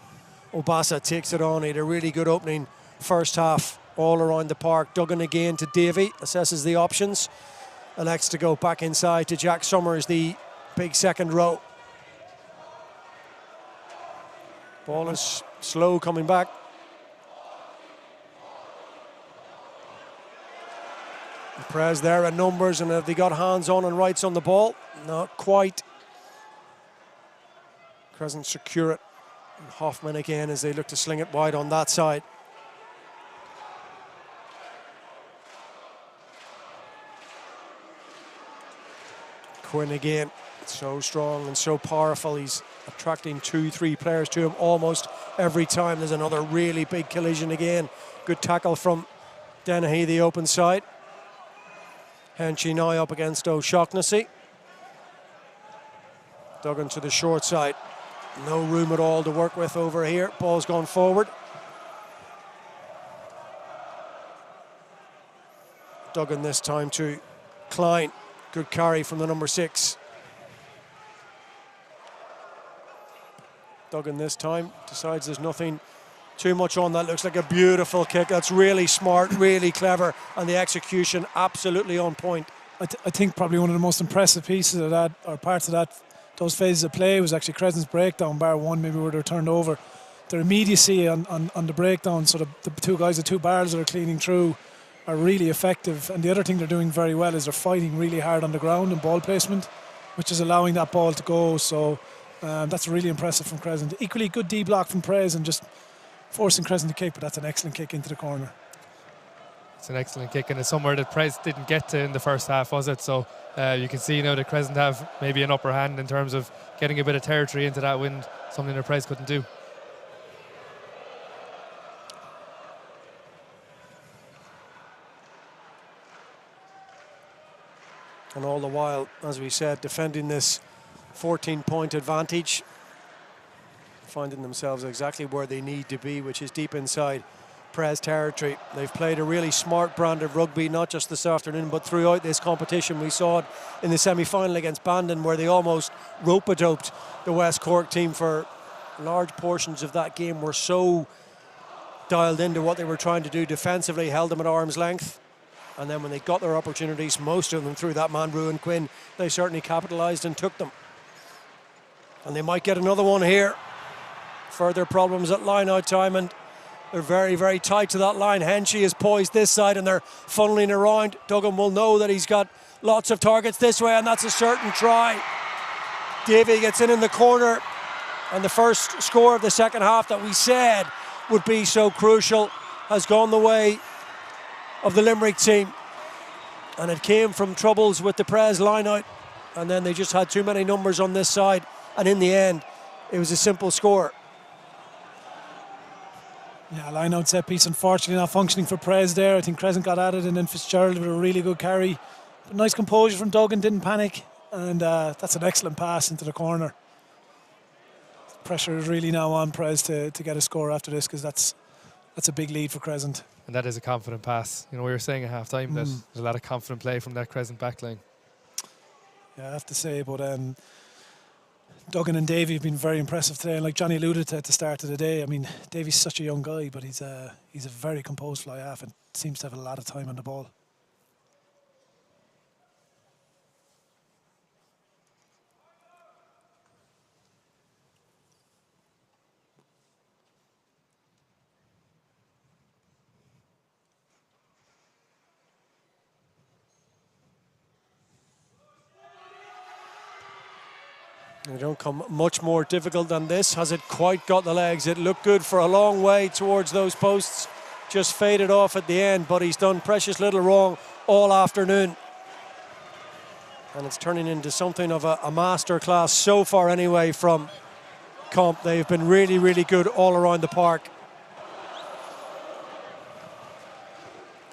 Obasa takes it on. He had a really good opening first half all around the park. Duggan again to Davy, assesses the options. Elects to go back inside to Jack Summers, the big second row. Ball is slow coming back. Prez there in numbers, and have they got hands on and rights on the ball? Not quite. Crescent secure it. And Hoffman again as they look to sling it wide on that side. Quinn again, so strong and so powerful. He's attracting 2-3 players to him almost every time. There's another really big collision again. Good tackle from Dennehy, the open side. Henchy now up against O'Shaughnessy. Duggan to the short side. No room at all to work with over here. Ball's gone forward. Duggan this time to Klein. Good carry from the number 6. Duggan this time decides there's nothing too much on that. Looks like a beautiful kick. That's really smart, really clever, and the execution absolutely on point. I think probably one of the most impressive pieces of that, or parts of that, those phases of play, was actually Crescent's breakdown, bar one, maybe where they're turned over. Their immediacy on the breakdown, so the two guys, the two barrels that are cleaning through, are really effective. And the other thing they're doing very well is they're fighting really hard on the ground and ball placement, which is allowing that ball to go. So that's really impressive from Crescent. Equally good D block from Prez and just forcing Crescent to kick, but that's an excellent kick into the corner. It's an excellent kick, and it's somewhere that Prez didn't get to in the first half, was it? So you can see now that Crescent have maybe an upper hand in terms of getting a bit of territory into that wind, something that Prez couldn't do. And all the while, as we said, defending this 14-point advantage, finding themselves exactly where they need to be, which is deep inside Prez territory. They've played a really smart brand of rugby, not just this afternoon, but throughout this competition. We saw it in the semi-final against Bandon, where they almost rope-a-doped the West Cork team for large portions of that game. Were so dialed into what they were trying to do defensively, held them at arm's length. And then when they got their opportunities, most of them through that man, Ruan Quinn, they certainly capitalised and took them. And they might get another one here. Further problems at line-out time, and they're very, very tight to that line. Henchy is poised this side, and they're funneling around. Duggan will know that he's got lots of targets this way, and that's a certain try. Davy gets in the corner, and the first score of the second half that we said would be so crucial has gone the way of the Limerick team, and it came from troubles with the Prez line-out, and then they just had too many numbers on this side, and in the end it was a simple score. Yeah, line-out set piece unfortunately not functioning for Prez there. I think Crescent got at it, and then Fitzgerald with a really good carry, but nice composure from Duggan, didn't panic, and that's an excellent pass into the corner. Pressure is really now on Prez to get a score after this, because that's a big lead for Crescent. And that is a confident pass. You know, we were saying at half-time that there's a lot of confident play from that Crescent backline. Yeah, I have to say, but Duggan and Davy have been very impressive today, and like Jonny alluded to at the start of the day, I mean, Davy's such a young guy, but he's a very composed fly half and seems to have a lot of time on the ball. They don't come much more difficult than this. Has it quite got the legs? It looked good for a long way towards those posts. Just faded off at the end, but he's done precious little wrong all afternoon. And it's turning into something of a masterclass so far anyway from Comp. They've been really, really good all around the park.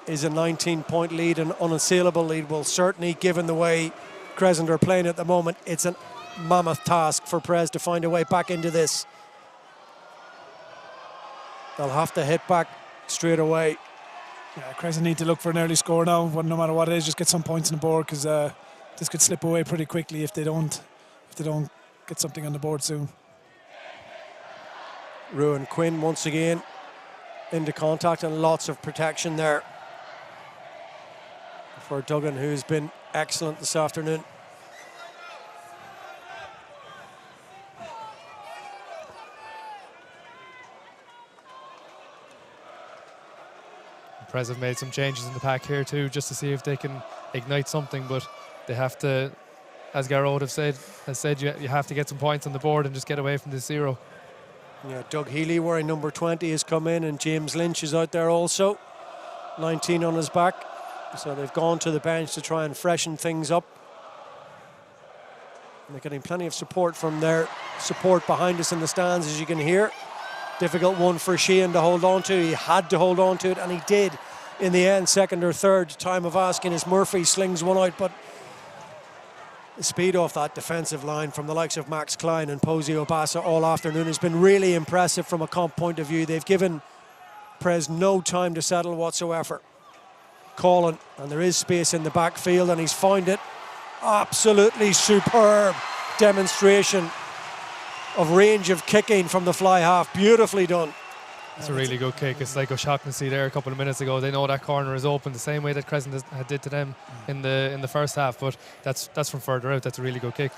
Is a 19-point lead an unassailable lead? Well, certainly, given the way Crescent are playing at the moment, it's an mammoth task for Prez to find a way back into this. They'll have to hit back straight away. Yeah, Crescent need to look for an early score now, no matter what it is, just get some points on the board, because this could slip away pretty quickly if they don't get something on the board soon. Ruan Quinn once again into contact, and lots of protection there for Duggan, who's been excellent this afternoon. Prez have made some changes in the pack here too, just to see if they can ignite something, but they have to, as Gearoid has said, you have to get some points on the board and just get away from this 0. Yeah, Doug Healy wearing number 20 has come in, and James Lynch is out there also, 19 on his back. So they've gone to the bench to try and freshen things up. And they're getting plenty of support from their support behind us in the stands, as you can hear. Difficult one for Sheehan to hold on to. He had to hold on to it, and he did in the end. Second or third time of asking as Murphy slings one out, but the speed off that defensive line from the likes of Max Klein and Posey Obasa all afternoon has been really impressive from a comp point of view. They've given Prez no time to settle whatsoever. Colin, and there is space in the backfield, and he's found it. Absolutely superb demonstration of range of kicking from the fly half. Beautifully done. It's a really good kick. It's like O'Shaughnessy there a couple of minutes ago. They know that corner is open the same way that Crescent did to them in the first half, but that's from further out. That's a really good kick.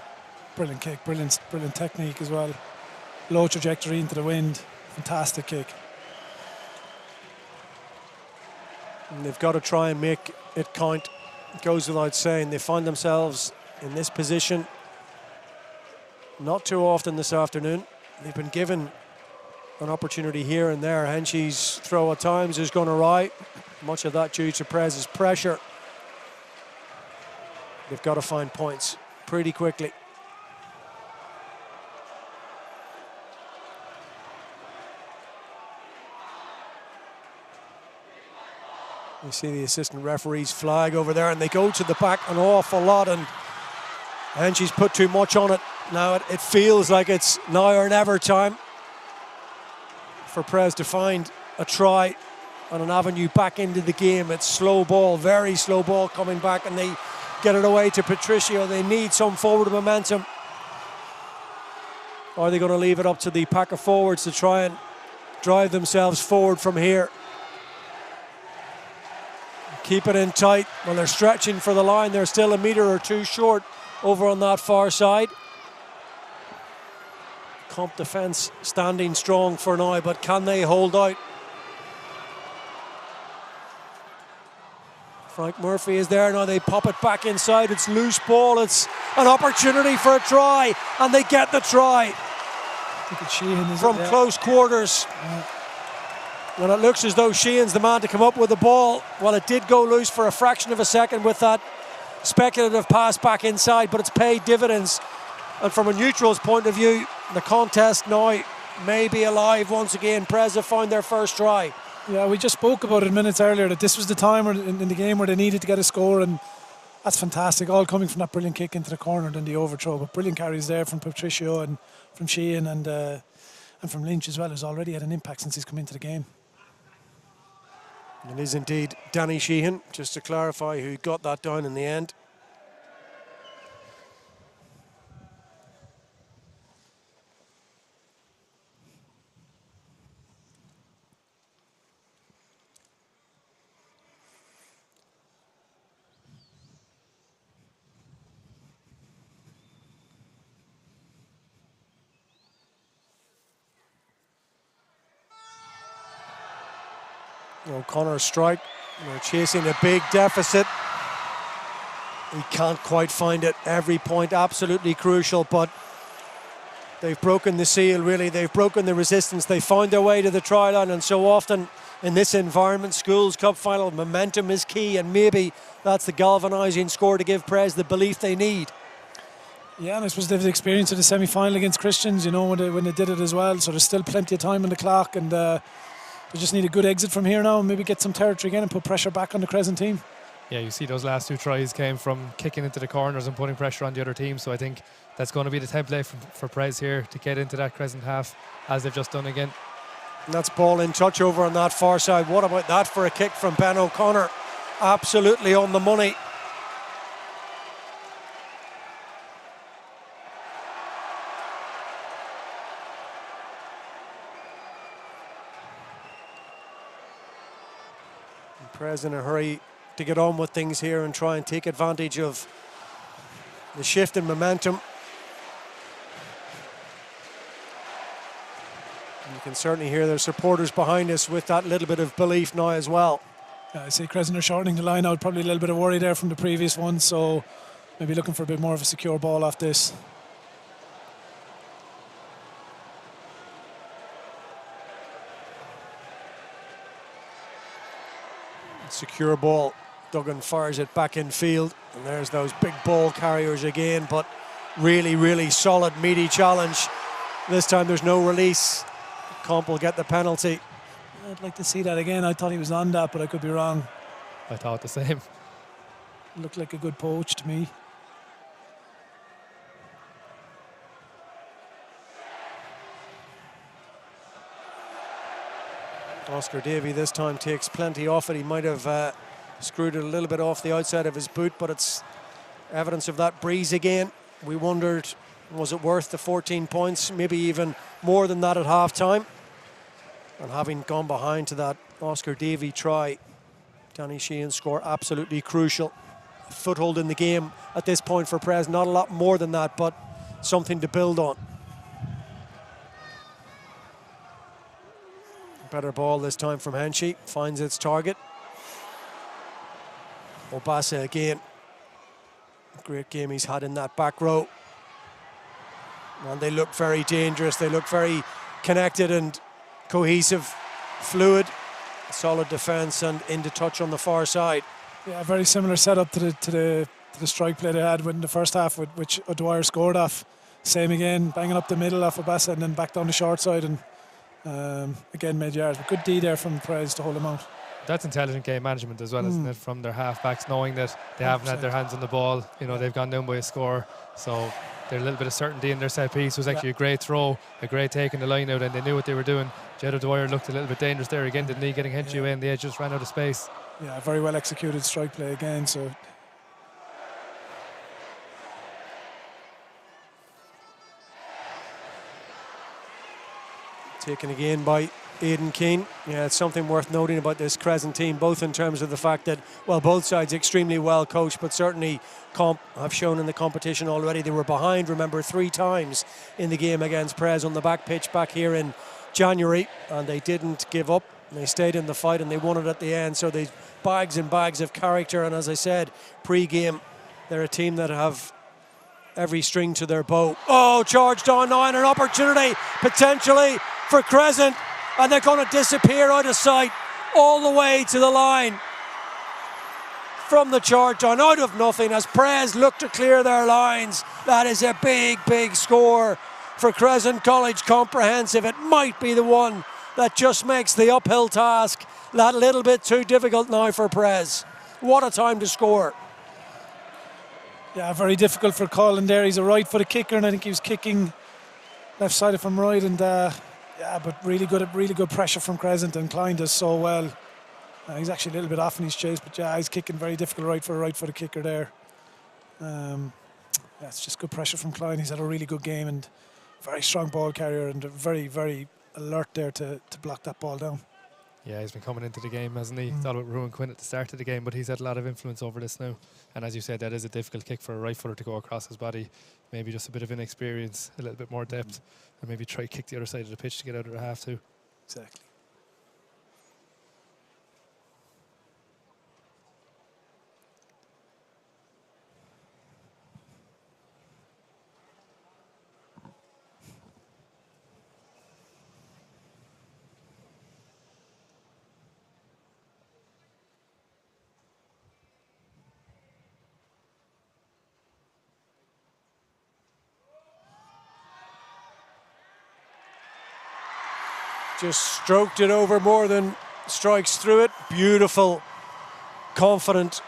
Brilliant kick, brilliant technique as well. Low trajectory into the wind. Fantastic kick. And they've got to try and make it count. It goes without saying. They find themselves in this position not too often this afternoon. They've been given an opportunity here and there. Henchy's throw at times is gone awry. Much of that due to Prez's pressure. They've got to find points pretty quickly. You see the assistant referee's flag over there, and they go to the back an awful lot, and she's put too much on it. Now it feels like it's now or never time for Prez to find a try on an avenue back into the game. It's slow ball, very slow ball coming back, and they get it away to Patricio. They need some forward momentum. Or are they going to leave it up to the pack of forwards to try and drive themselves forward from here? Keep it in tight. When they're stretching for the line, they're still a metre or two short over on that far side. Comp defence standing strong for now, but can they hold out? Frank Murphy is there now. They pop it back inside. It's loose ball. It's an opportunity for a try, and they get the try from close quarters. Yeah. When it looks as though Sheehan's the man to come up with the ball, well, it did go loose for a fraction of a second with that speculative pass back inside, but it's paid dividends. And from a neutral's point of view, the contest now may be alive once again. Prez have found their first try. Yeah, we just spoke about it minutes earlier, that this was the time in the game where they needed to get a score, and that's fantastic. All coming from that brilliant kick into the corner and then the overthrow. But brilliant carries there from Patricio and from Sheehan and from Lynch as well, who's already had an impact since he's come into the game. It is indeed Danny Sheehan, just to clarify, who got that down in the end. O'Connor's strike. They're chasing a big deficit. He can't quite find it. Every point absolutely crucial, but they've broken the seal, really. They've broken the resistance. They found their way to the try line, and so often in this environment, Schools Cup final, momentum is key, and maybe that's the galvanising score to give Prez the belief they need. Yeah, and I suppose they've the experience of the semi-final against Christians, when they did it as well. So there's still plenty of time on the clock, and they just need a good exit from here now and maybe get some territory again and put pressure back on the Crescent team. Yeah, you see those last 2 tries came from kicking into the corners and putting pressure on the other team. So I think that's going to be the template for Prez here to get into that Crescent half, as they've just done again. And that's ball in touch over on that far side. What about that for a kick from Ben O'Connor? Absolutely on the money. Prez in a hurry to get on with things here and try and take advantage of the shift in momentum. You can certainly hear their supporters behind us with that little bit of belief now as well. I see Crescent are shortening the line out, probably a little bit of worry there from the previous one, so maybe looking for a bit more of a secure ball off this. Secure ball. Duggan fires it back in field, and there's those big ball carriers again, but really, really solid, meaty challenge. This time there's no release. Comp will get the penalty. I'd like to see that again. I thought he was on that, but I could be wrong. I thought the same. Looked like a good poach to me. Oscar Davey this time takes plenty off it. He might have screwed it a little bit off the outside of his boot, but it's evidence of that breeze again. We wondered, was it worth the 14 points, maybe even more than that at half-time? And having gone behind to that Oscar Davey try, Danny Sheehan's score absolutely crucial. A foothold in the game at this point for Prez, not a lot more than that, but something to build on. Better ball this time from Henchy, finds its target. Obasa again. Great game he's had in that back row. And they look very dangerous. They look very connected and cohesive, fluid, solid defence and into touch on the far side. Yeah, very similar setup to the strike play they had in the first half, which O'Dwyer scored off. Same again, banging up the middle off Obasa and then back down the short side, and again made yards. But good D there from Prez to hold him out. That's intelligent game management as well, isn't it? From their half-backs, knowing that they haven't had their hands on the ball. They've gone down by a score, so there's a little bit of certainty in their set piece. It was actually a great throw, a great take in the line out, and they knew what they were doing. Jed O'Dwyer looked a little bit dangerous there again, didn't he? Getting Henchy away, and the edge just ran out of space. Yeah, very well executed strike play again. So taken again by Aidan Keane. Yeah, it's something worth noting about this Crescent team, both in terms of the fact that, well, both sides extremely well coached, but certainly Comp have shown in the competition already they were behind, remember, 3 times in the game against Prez on the back pitch back here in January, and they didn't give up. They stayed in the fight and they won it at the end. So they bags and bags of character, and as I said, pre-game, they're a team that have every string to their bow. Oh, charged on now, and an opportunity potentially for Crescent, and they're going to disappear out of sight all the way to the line from the charge on, out of nothing, as Prez look to clear their lines. That is a big, big score for Crescent College Comprehensive. It might be the one that just makes the uphill task that little bit too difficult now for Prez. What a time to score. yeah, very difficult for Colin there. He's a right-footed kicker, and I think he was kicking left sided from right, and yeah, but really good pressure from Crescent, and Klein does so well. He's actually a little bit off in his chase, but yeah, he's kicking very difficult right for a right-footed kicker there. Yeah, it's just good pressure from Klein. He's had a really good game and very strong ball carrier, and very, very alert there to block that ball down. Yeah, he's been coming into the game, hasn't he? Thought about Ruan Quinn at the start of the game, but he's had a lot of influence over this now. And as you said, that is a difficult kick for a right footer to go across his body. Maybe just a bit of inexperience, a little bit more depth, and maybe try to kick the other side of the pitch to get out of the half too. Exactly. just stroked it over more than strikes through it. Beautiful, confident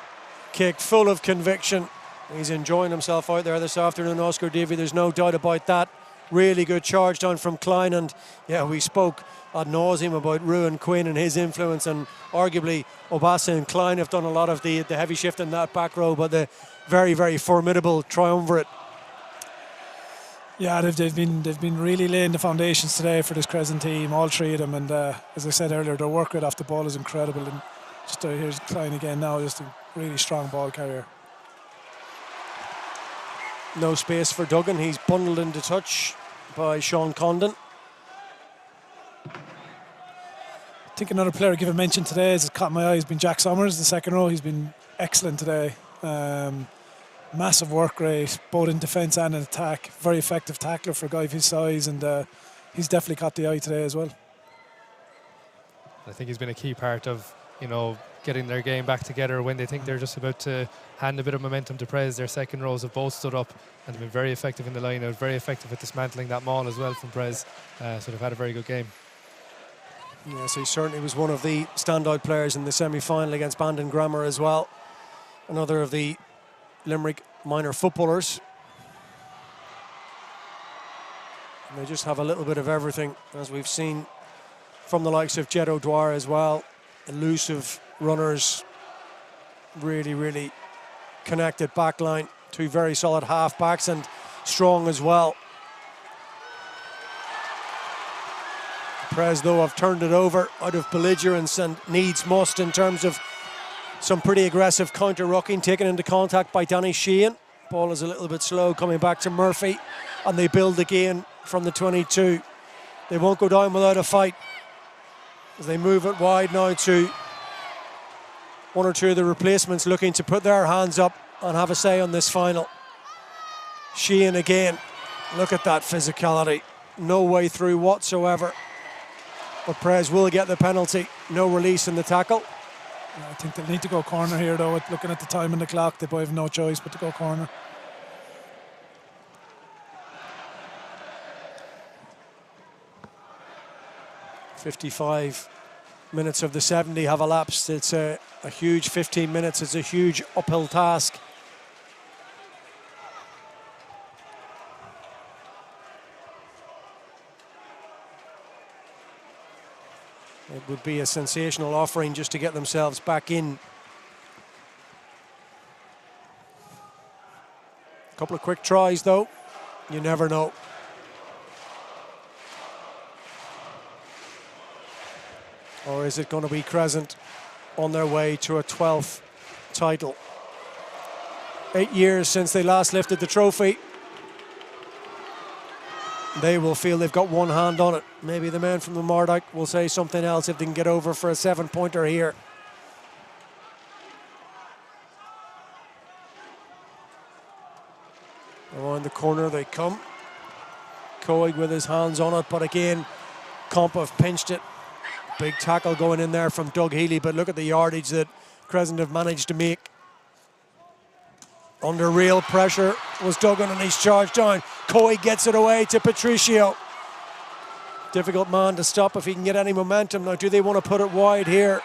kick, full of conviction. He's enjoying himself out there this afternoon, Oscar Davey. There's no doubt about that. Really good charge down from Klein, and yeah, we spoke ad nauseum about Ruan Quinn and his influence, and arguably Obasa and Klein have done a lot of the heavy shift in that back row, but the very, very formidable triumvirate. Yeah, they've been really laying the foundations today for this Crescent team, all three of them, and as I said earlier, their work rate off the ball is incredible, and just here's Klein again now, just a really strong ball carrier. No space for Duggan. He's bundled into touch by Sean Condon. I think another player to give a mention today has caught my eye has been Jack Summers, the second row. He's been excellent today. Massive work rate, both in defence and in attack. Very effective tackler for a guy of his size, and he's definitely caught the eye today as well. I think he's been a key part of, getting their game back together when they think they're just about to hand a bit of momentum to Prez. Their second rows have both stood up and been very effective in the line out, very effective at dismantling that maul as well from Prez. So they've had a very good game. Yes, he certainly was one of the standout players in the semi-final against Bandon Grammar as well. Another of the Limerick minor footballers. And they just have a little bit of everything, as we've seen from the likes of Jet O'Dwyer as well. Elusive runners, really, really connected back line. Two very solid half backs and strong as well. Prez, though, have turned it over out of belligerence and needs must in terms of some pretty aggressive counter-rucking taken into contact by Danny Sheehan. Ball is a little bit slow coming back to Murphy, and they build again from the 22. They won't go down without a fight as they move it wide now to one or two of the replacements looking to put their hands up and have a say on this final. Sheehan again. Look at that physicality. No way through whatsoever. But Prez will get the penalty. No release in the tackle. Yeah, I think they'll need to go corner here, though. Looking at the time on the clock, they have no choice but to go corner. "55 minutes of the 70 have elapsed. It's a huge 15 minutes. It's a huge uphill task. It would be a sensational offering just to get themselves back in. A couple of quick tries, though. You never know. Or is it going to be Crescent on their way to a 12th title? 8 years since they last lifted the trophy. They will feel they've got one hand on it. Maybe the men from the Mardyke will say something else if they can get over for a 7-pointer here. Around the corner they come. Coig with his hands on it, but again, Comp have pinched it. Big tackle going in there from Doug Healy, but look at the yardage that Crescent have managed to make. Under real pressure was Duggan, and he's charged down. Coig gets it away to Patricio. Difficult man to stop if he can get any momentum. Now, do they want to put it wide here?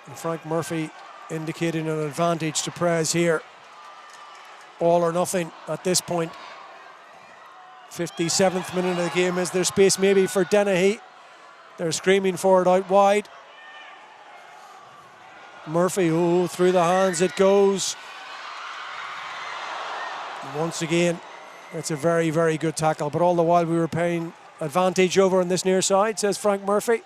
And Frank Murphy indicating an advantage to Prez here. All or nothing at this point. 57th minute of the game. Is there space maybe for Dennehy? They're screaming for it out wide. Murphy, oh, through the hands it goes. Once again, it's a very, very good tackle. But all the while we were paying advantage over on this near side, says Frank Murphy.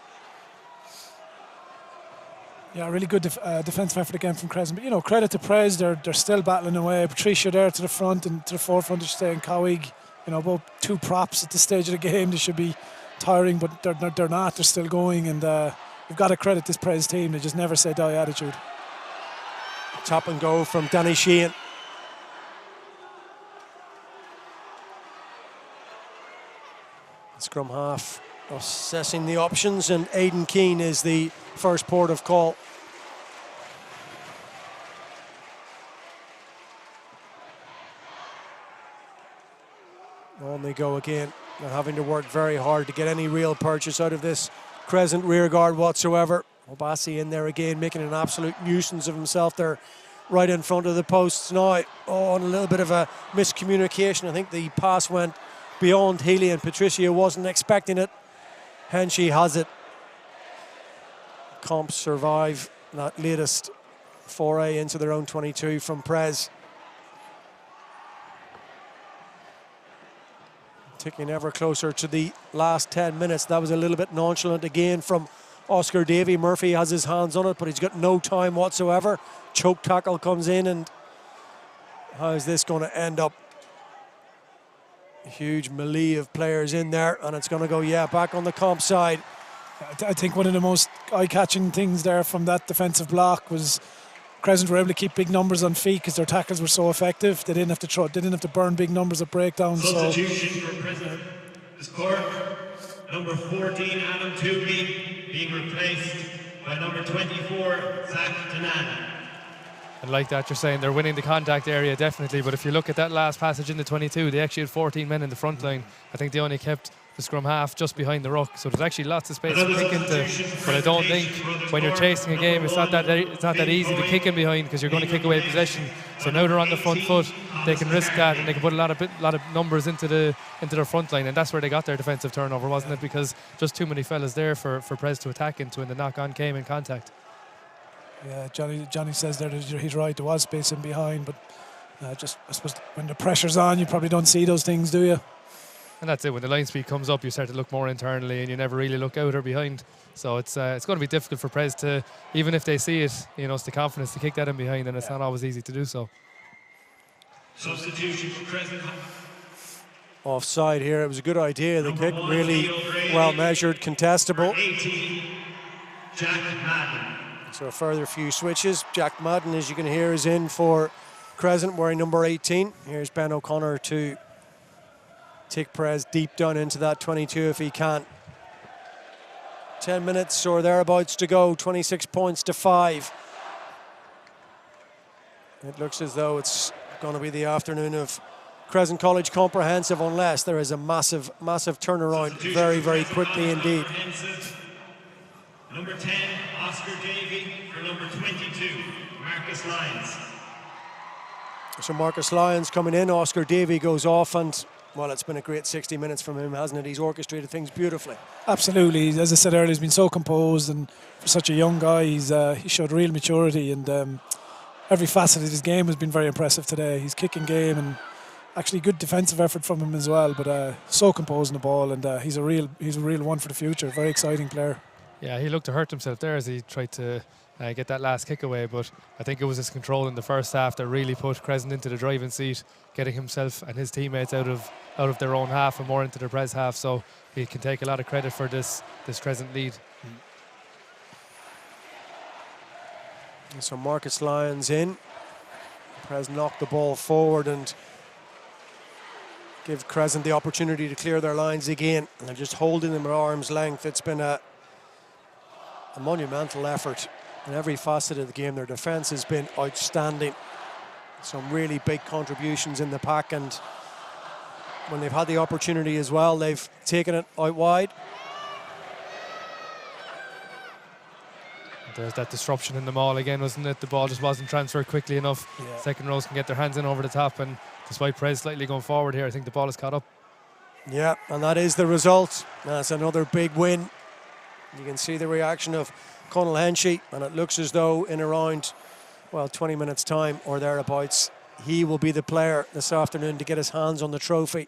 Yeah, really good defensive effort again from Crescent. But, credit to Prez, they're still battling away. Patricia there to the front and to the forefront, I should say, and Coig. Both two props at this stage of the game. They should be tiring, but they're not. They're still going, and you've got to credit this Prez team. They just never say die attitude. Tap and go from Danny Sheehan. Scrum half assessing the options, and Aidan Keane is the first port of call. On they go again. They're having to work very hard to get any real purchase out of this Crescent rearguard whatsoever. Obasi in there again, making an absolute nuisance of himself there, right in front of the posts now. Oh, and a little bit of a miscommunication. I think the pass went beyond Healy, and Patricia wasn't expecting it. Henshey has it. Comps survive that latest foray into their own 22 from Prez. Ticking ever closer to the last 10 minutes. That was a little bit nonchalant again from Oscar Davey. Murphy has his hands on it, but he's got no time whatsoever. Choke tackle comes in, and how is this going to end up? A huge melee of players in there, and it's going to go, back on the comp side. I think one of the most eye-catching things there from that defensive block was Crescent were able to keep big numbers on feet because their tackles were so effective. They didn't have to burn big numbers of breakdowns. Substitution for Crescent. The score, number 14, Adam Toomey, being replaced by number 24, Zach Tanan. And like that, you're saying they're winning the contact area, definitely. But if you look at that last passage in the 22, they actually had 14 men in the front line. I think they only kept the scrum half just behind the ruck. So there's actually lots of space to kick into. But I don't think when you're chasing a game, it's not that easy to kick in behind because you're going to kick away possession. So now they're on the front foot, they can risk that, and they can put a lot of numbers into their front line, and that's where they got their defensive turnover, wasn't it? Because just too many fellas there for Prez to attack into, and the knock-on came in contact. Yeah, Jonny says there that he's right. There was space in behind, but I suppose when the pressure's on, you probably don't see those things, do you? And that's it. When the line speed comes up, you start to look more internally, and you never really look out or behind. So it's going to be difficult for Prez to, even if they see it, it's the confidence to kick that in behind, and it's not always easy to do so. Substitution for Crescent. Offside here. It was a good idea. The kick really well measured, contestable. 18, Jack Madden. So a further few switches. Jack Madden, as you can hear, is in for Crescent wearing number 18. Here's Ben O'Connor to take Prez deep down into that 22 if he can. 10 minutes or thereabouts to go, 26 points to 5. It looks as though it's going to be the afternoon of Crescent College Comprehensive unless there is a massive turnaround very, very quickly indeed. Number 10, Oscar Davey, for number 22, Marcus Lyons. So Marcus Lyons coming in, Oscar Davey goes off, and well, it's been a great 60 minutes from him, hasn't it? He's orchestrated things beautifully. Absolutely. As I said earlier, he's been so composed, and for such a young guy, he showed real maturity, and every facet of his game has been very impressive today. His kicking game, and actually good defensive effort from him as well, but so composed in the ball, and he's a real one for the future. Very exciting player. Yeah, he looked to hurt himself there as he tried to get that last kick away, but I think it was his control in the first half that really put Crescent into the driving seat, getting himself and his teammates out of their own half and more into their Prez half, so he can take a lot of credit for this Crescent lead. So Marcus Lyons in. Prez knocked the ball forward and give Crescent the opportunity to clear their lines again, and they're just holding them at arm's length. It's been a monumental effort in every facet of the game. Their defence has been outstanding. Some really big contributions in the pack, and when they've had the opportunity as well, they've taken it out wide. There's that disruption in the maul again, wasn't it? The ball just wasn't transferred quickly enough. Yeah. Second rows can get their hands in over the top, and despite Prez slightly going forward here, I think the ball is caught up. Yeah, and that is the result. That's another big win. You can see the reaction of Conal Henshey, and it looks as though in around, 20 minutes time or thereabouts, he will be the player this afternoon to get his hands on the trophy.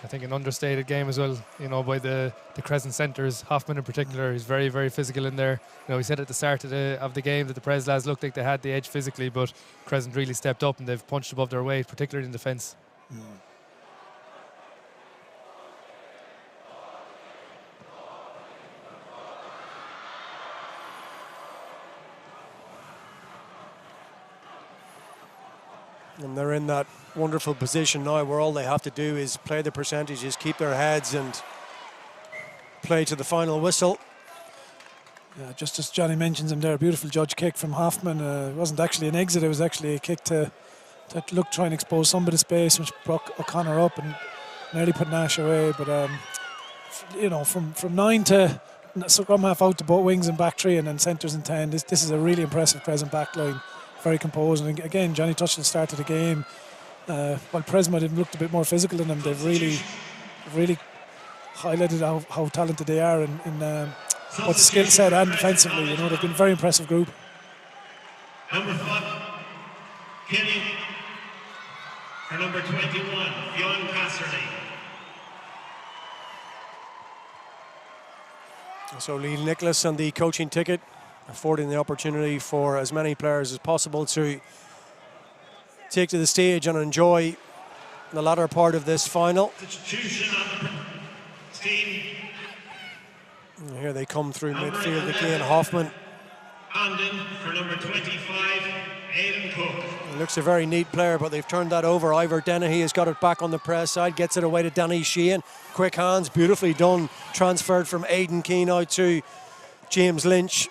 I think an understated game as well, by the Crescent centres. Hoffman in particular is very, very physical in there. He said at the start of the game that the Prez lads looked like they had the edge physically, but Crescent really stepped up and they've punched above their weight, particularly in defence. And they're in that wonderful position now where all they have to do is play the percentages, keep their heads, and play to the final whistle. Yeah, just as Jonny mentions him there, a beautiful judge kick from Hoffman. It wasn't actually an exit, it was actually a kick to try and expose some bit of space, which brought O'Connor up and nearly put Nash away. But, from 9 to scrum half out to both wings and back 3 and then centres and 10, this is a really impressive Crescent back line. Very composed. And again, Jonny touched at the start of the game. While Prez might have looked a bit more physical than them, they've really highlighted how talented they are in both skill set and defensively. They've been a very impressive group. Number 5, Kenny. For number 21, Fionn Casserly. So Lee Nicholas and the coaching ticket, affording the opportunity for as many players as possible to take to the stage and enjoy the latter part of this final. Substitution on the team. And here they come through midfield again. Hoffman. Andon for number 25, Aidan Cook. He looks a very neat player, but they've turned that over. Ivor Dennehy has got it back on the Prez side, gets it away to Danny Sheehan. Quick hands, beautifully done. Transferred from Aidan Keane out to James Lynch.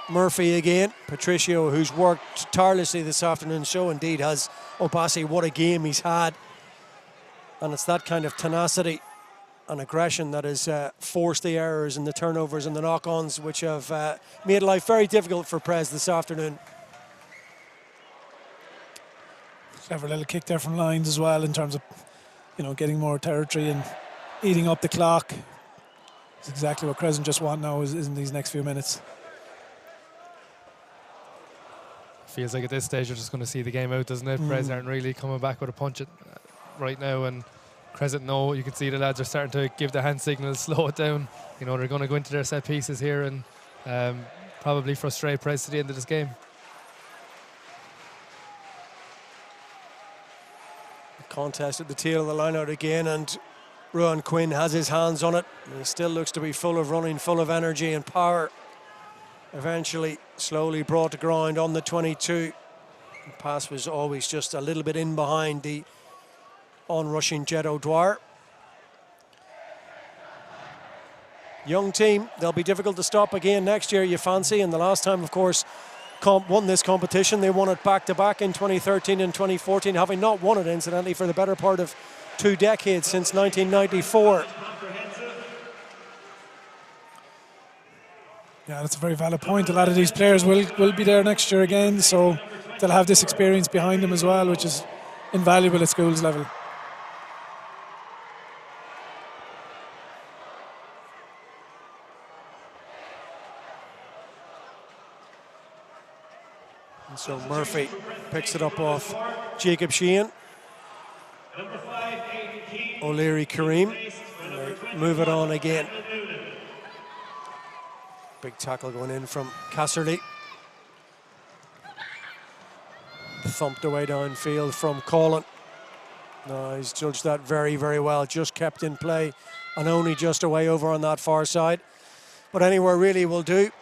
Murphy again. Patricio, who's worked tirelessly this afternoon, so indeed has Obasi. What a game he's had. And it's that kind of tenacity and aggression that has forced the errors and the turnovers and the knock-ons, which have made life very difficult for Prez this afternoon. Clever little kick there from Lyons as well in terms of, getting more territory and eating up the clock. It's exactly what Crescent just want now is in these next few minutes. Feels like at this stage you're just going to see the game out, doesn't it? Prez aren't really coming back with a punch right now, and Crescent know. You can see the lads are starting to give the hand signals, slow it down. They're going to go into their set pieces here and probably frustrate Prez to the end of this game. Contest at the tail of the line out again, and Ruan Quinn has his hands on it. He still looks to be full of running, full of energy and power. Eventually, slowly brought to ground on the 22. The pass was always just a little bit in behind the on-rushing Jed O'Dwyer. Young team, they'll be difficult to stop again next year, you fancy. And the last time, of course, won this competition, they won it back-to-back in 2013 and 2014, having not won it, incidentally, for the better part of 2 decades, since 1994. Yeah, that's a very valid point. A lot of these players will be there next year again, so they'll have this experience behind them as well, which is invaluable at schools level. And so Murphy picks it up off Jacob Sheehan. O'Leary Kareem. Move it on again. Big tackle going in from Casserly. Thumped away downfield from Collin. No, he's judged that very, very well. Just kept in play and only just away over on that far side. But anywhere really will do.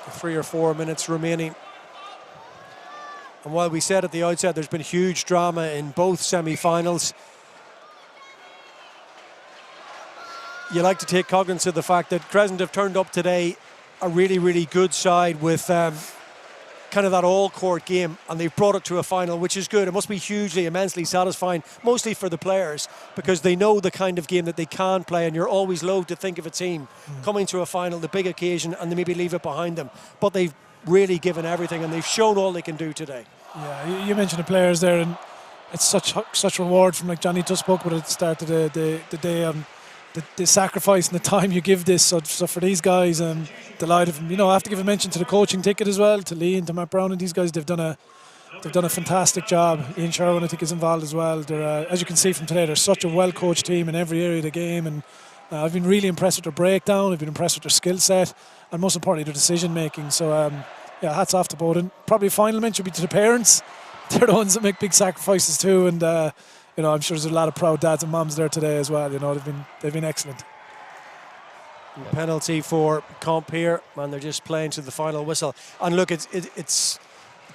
3 or 4 minutes remaining. And while we said at the outset there's been huge drama in both semi-finals, you like to take cognizance of the fact that Crescent have turned up today a really, really good side with kind of that all-court game, and they've brought it to a final, which is good. It must be hugely, immensely satisfying, mostly for the players, because they know the kind of game that they can play, and you're always loath to think of a team coming to a final, the big occasion, and they maybe leave it behind them. But they've really given everything, and they've shown all they can do today. Yeah, you mentioned the players there, and it's such reward from, like Jonny just spoke about at the start of the day, the sacrifice and the time you give this. So for these guys, I'm delighted. I have to give a mention to the coaching ticket as well, to Lee and to Matt Brown and these guys. They've done a fantastic job. Ian Sherwin, I think, is involved as well. They're, as you can see from today, they're such a well-coached team in every area of the game, and I've been really impressed with their breakdown. I've been impressed with their skill set, and most importantly, their decision-making. So, hats off to both. And probably final mention would be to the parents. They're the ones that make big sacrifices too, and I'm sure there's a lot of proud dads and moms there today as well. They've been excellent. Penalty for Comp here, and they're just playing to the final whistle. And look, it's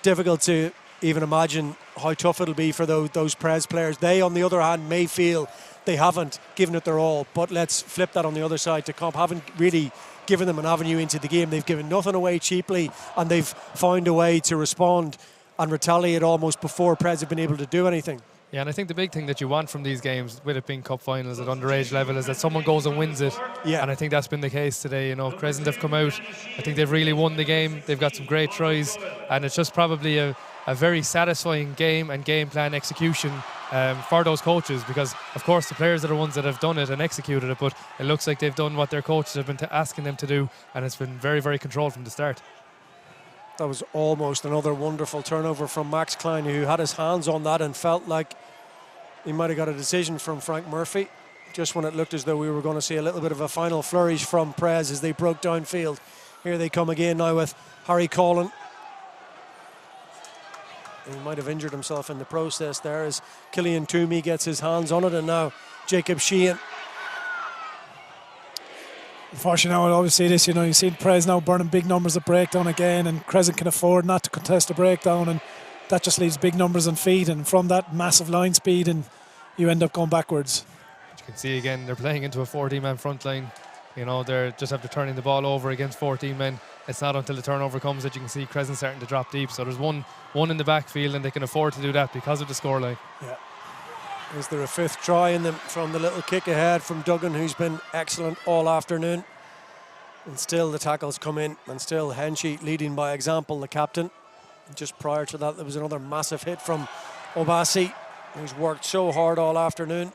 difficult to even imagine how tough it'll be for those Prez players. They, on the other hand, may feel they haven't given it their all. But let's flip that on the other side to Comp. Haven't really given them an avenue into the game. They've given nothing away cheaply, and they've found a way to respond and retaliate almost before Prez have been able to do anything. Yeah, and I think the big thing that you want from these games, with it being cup finals at underage level, is that someone goes and wins it. Yeah. And I think that's been the case today. You know, Crescent have come out. I think they've really won the game. They've got some great tries, and it's just probably a very satisfying game and game plan execution for those coaches, because of course the players are the ones that have done it and executed it, but it looks like they've done what their coaches have been asking them to do, and it's been very, very controlled from the start. That was almost another wonderful turnover from Max Klein, who had his hands on that and felt like he might have got a decision from Frank Murphy just when it looked as though we were going to see a little bit of a final flourish from Prez as they broke downfield. Here they come again now with Harry Collin. He might have injured himself in the process there as Killian Toomey gets his hands on it, and now Jacob Sheehan. Unfortunately, now I always say this, you know, you've seen Prez now burning big numbers at breakdown again, and Crescent can afford not to contest a breakdown, and that just leaves big numbers on feet, and from that massive line speed, and you end up going backwards. But you can see again, they're playing into a 14-man front line. You know, they're just after turning the ball over against 14 men. It's not until the turnover comes that you can see Crescent starting to drop deep. So there's one in the backfield, and they can afford to do that because of the scoreline. Yeah. Is there a fifth try in them from the little kick ahead from Duggan, who's been excellent all afternoon? And still the tackles come in, and still Henchy leading by example, the captain. And just prior to that, there was another massive hit from Obasi, who's worked so hard all afternoon.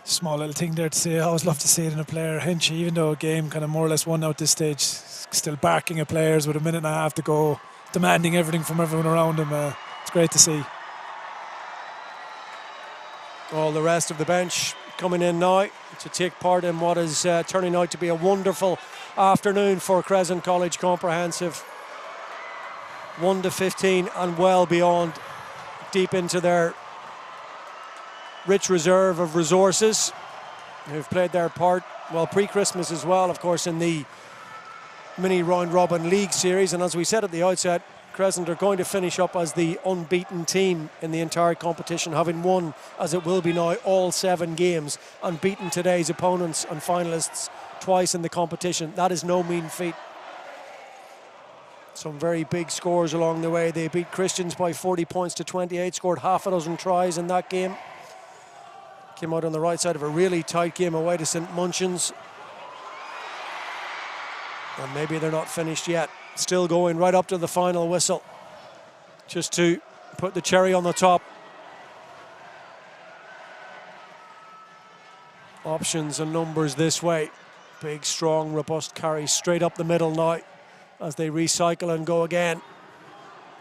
Small little thing there to say. I always love to see it in a player. Henchy, even though a game kind of more or less won out this stage, still barking at players with a minute and a half to go, demanding everything from everyone around him. It's great to see. All the rest of the bench coming in now to take part in what is turning out to be a wonderful afternoon for Crescent College Comprehensive. 1-15 and well beyond, deep into their rich reserve of resources, who've played their part, well, pre-Christmas as well, of course, in the mini round-robin league series. And as we said at the outset, Crescent are going to finish up as the unbeaten team in the entire competition, having won, as it will be now, all 7 games and beaten today's opponents and finalists twice in the competition. That is no mean feat. Some very big scores along the way. They beat Christians by 40 points to 28, scored half a dozen tries in that game. Came out on the right side of a really tight game away to St. Munchin's. And maybe they're not finished yet. Still going right up to the final whistle, just to put the cherry on the top. Options and numbers this way. Big, strong, robust carry straight up the middle now as they recycle and go again.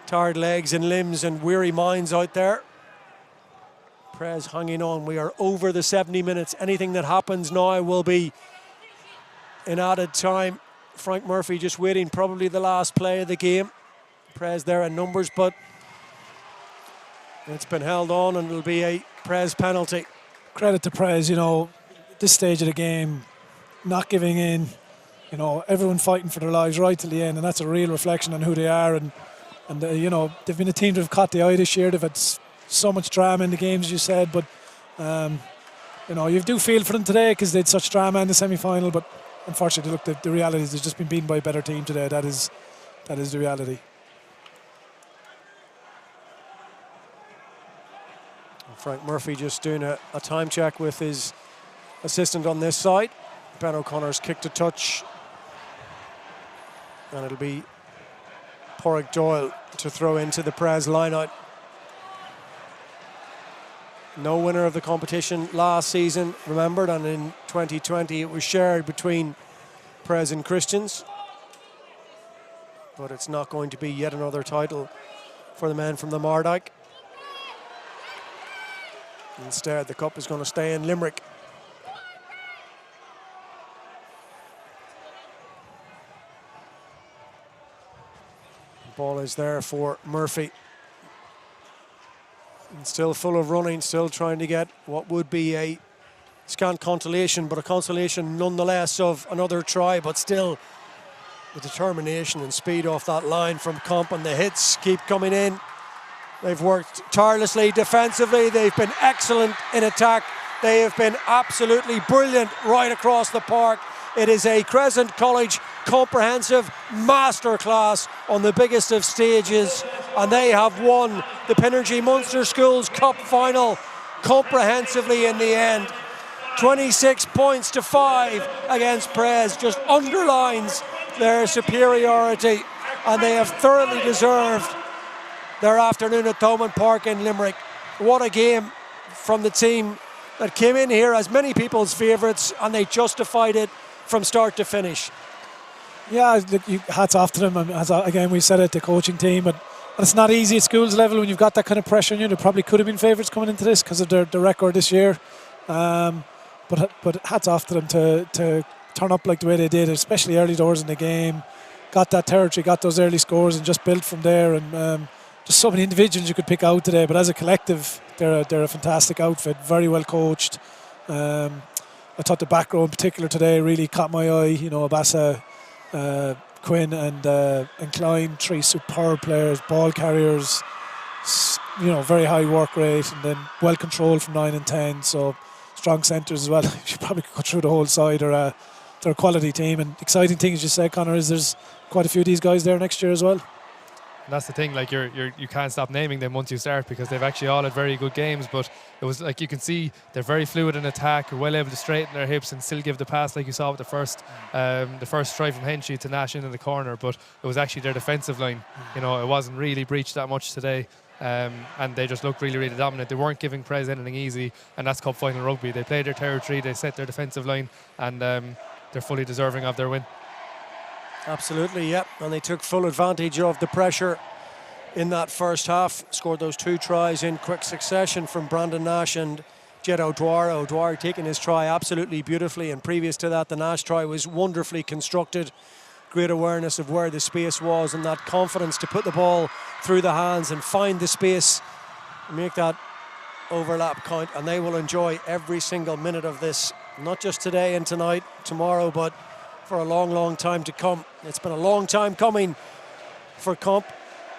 Tired legs and limbs and weary minds out there. Prez hanging on. We are over the 70 minutes. Anything that happens now will be in added time. Frank Murphy just waiting, probably the last play of the game. Prez there in numbers, but it's been held on, and it'll be a Prez penalty. Credit to Prez, you know, this stage of the game, not giving in, you know, everyone fighting for their lives right till the end, and that's a real reflection on who they are. And you know, they've been a team that have caught the eye this year. They've had so much drama in the games, as you said, but you know, you do feel for them today because they had such drama in the semi-final. But unfortunately, look, the reality is they've just been beaten by a better team today. That is the reality. Frank Murphy just doing a time check with his assistant on this side. Ben O'Connor's kick to touch, and it'll be Porrick Doyle to throw into the Prez lineup. No winner of the competition last season, remembered, and in 2020 it was shared between Prez and Christians. But it's not going to be yet another title for the men from the Mardyke. Instead, the cup is going to stay in Limerick. The ball is there for Murphy. And still full of running, still trying to get what would be a scant consolation, but a consolation nonetheless of another try. But still, the determination and speed off that line from Comp, and the hits keep coming in. They've worked tirelessly defensively. They've been excellent in attack. They have been absolutely brilliant right across the park. It is a Crescent College comprehensive masterclass on the biggest of stages, and they have won the Pinergy Munster Schools Cup final comprehensively in the end. 26 points to 5 against Prez just underlines their superiority, and they have thoroughly deserved their afternoon at Thomond Park in Limerick. What a game from the team that came in here as many people's favourites, and they justified it from start to finish. Yeah, hats off to them. And again, we said it, the coaching team, but it's not easy at schools level when you've got that kind of pressure on you. They probably could have been favourites coming into this because of their record this year. But hats off to them to turn up like the way they did, especially early doors in the game. Got that territory, got those early scores, and just built from there. And just so many individuals you could pick out today, but as a collective, they're a fantastic outfit, very well coached. I thought the back row in particular today really caught my eye. You know, Abassa, Quinn and Klein, 3 superb players, ball carriers, you know, very high work rate, and then well controlled from 9 and 10. So strong centres as well. You probably could go through the whole side. They're a quality team, and exciting thing, as you said, Conor, is there's quite a few of these guys there next year as well. And that's the thing, like you can't stop naming them once you start, because they've actually all had very good games. But it was like, you can see they're very fluid in attack, well able to straighten their hips and still give the pass, like you saw with the first try from Henchy to Nash into the corner. But it was actually their defensive line, you know, it wasn't really breached that much today. And they just looked really, really dominant. They weren't giving Prez anything easy, and that's cup final rugby. They played their territory, they set their defensive line, and they're fully deserving of their win. Absolutely, yep. And they took full advantage of the pressure in that first half. Scored those 2 tries in quick succession from Brandon Nash and Jed O'Dwyer. O'Dwyer taking his try absolutely beautifully, and previous to that, the Nash try was wonderfully constructed. Great awareness of where the space was, and that confidence to put the ball through the hands and find the space, make that overlap count. And they will enjoy every single minute of this, not just today and tonight, tomorrow, but for a long, long time to come. It's been a long time coming for Comp.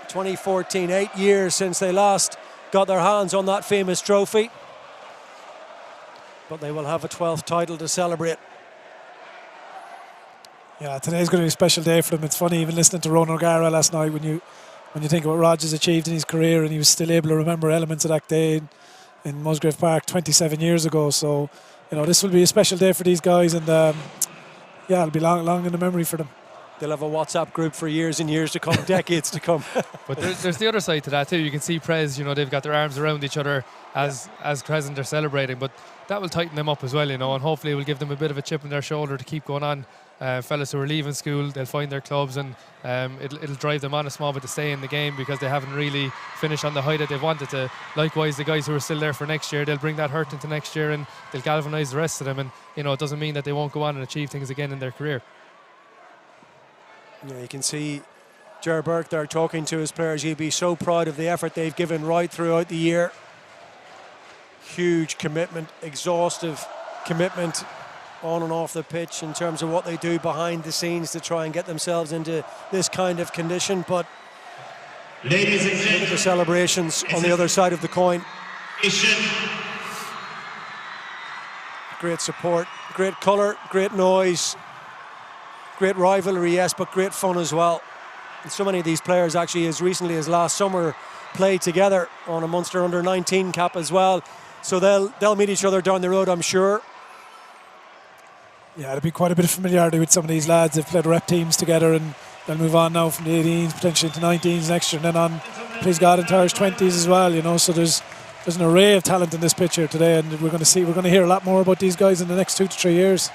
2014, 8 years since they last got their hands on that famous trophy. But they will have a 12th title to celebrate. Yeah, today's going to be a special day for them. It's funny, even listening to Ronan O'Gara last night, when you think of what Rog has achieved in his career, and he was still able to remember elements of that day in Musgrave Park 27 years ago. So, you know, this will be a special day for these guys, and yeah, it'll be long in the memory for them. They'll have a WhatsApp group for years and years to come, decades to come. But there's the other side to that too. You can see Prez, you know, they've got their arms around each other as Crescent are celebrating, but that will tighten them up as well, you know, and hopefully it will give them a bit of a chip on their shoulder to keep going on. Fellas who are leaving school, they'll find their clubs, and it'll drive them on a small bit to stay in the game, because they haven't really finished on the high that they've wanted to. Likewise, the guys who are still there for next year, they'll bring that hurt into next year, and they'll galvanise the rest of them. And, you know, it doesn't mean that they won't go on and achieve things again in their career. Yeah, you can see Ger Burke there talking to his players. He'd be so proud of the effort they've given right throughout the year. Huge commitment, exhaustive commitment on and off the pitch in terms of what they do behind the scenes to try and get themselves into this kind of condition. But Ladies and gentlemen, look at the celebrations on the other side of the coin. Great support, great colour, great noise, great rivalry, yes, but great fun as well. And so many of these players actually, as recently as last summer, played together on a Munster under-19 cap as well. So they'll meet each other down the road, I'm sure. Yeah, there'll be quite a bit of familiarity with some of these lads. They've played rep teams together, and they'll move on now from the 18s potentially into 19s next year, and then on, please God, into Irish 20s as well. You know, so there's an array of talent in this pitch here today, and we're going to hear a lot more about these guys in the next 2 to 3 years.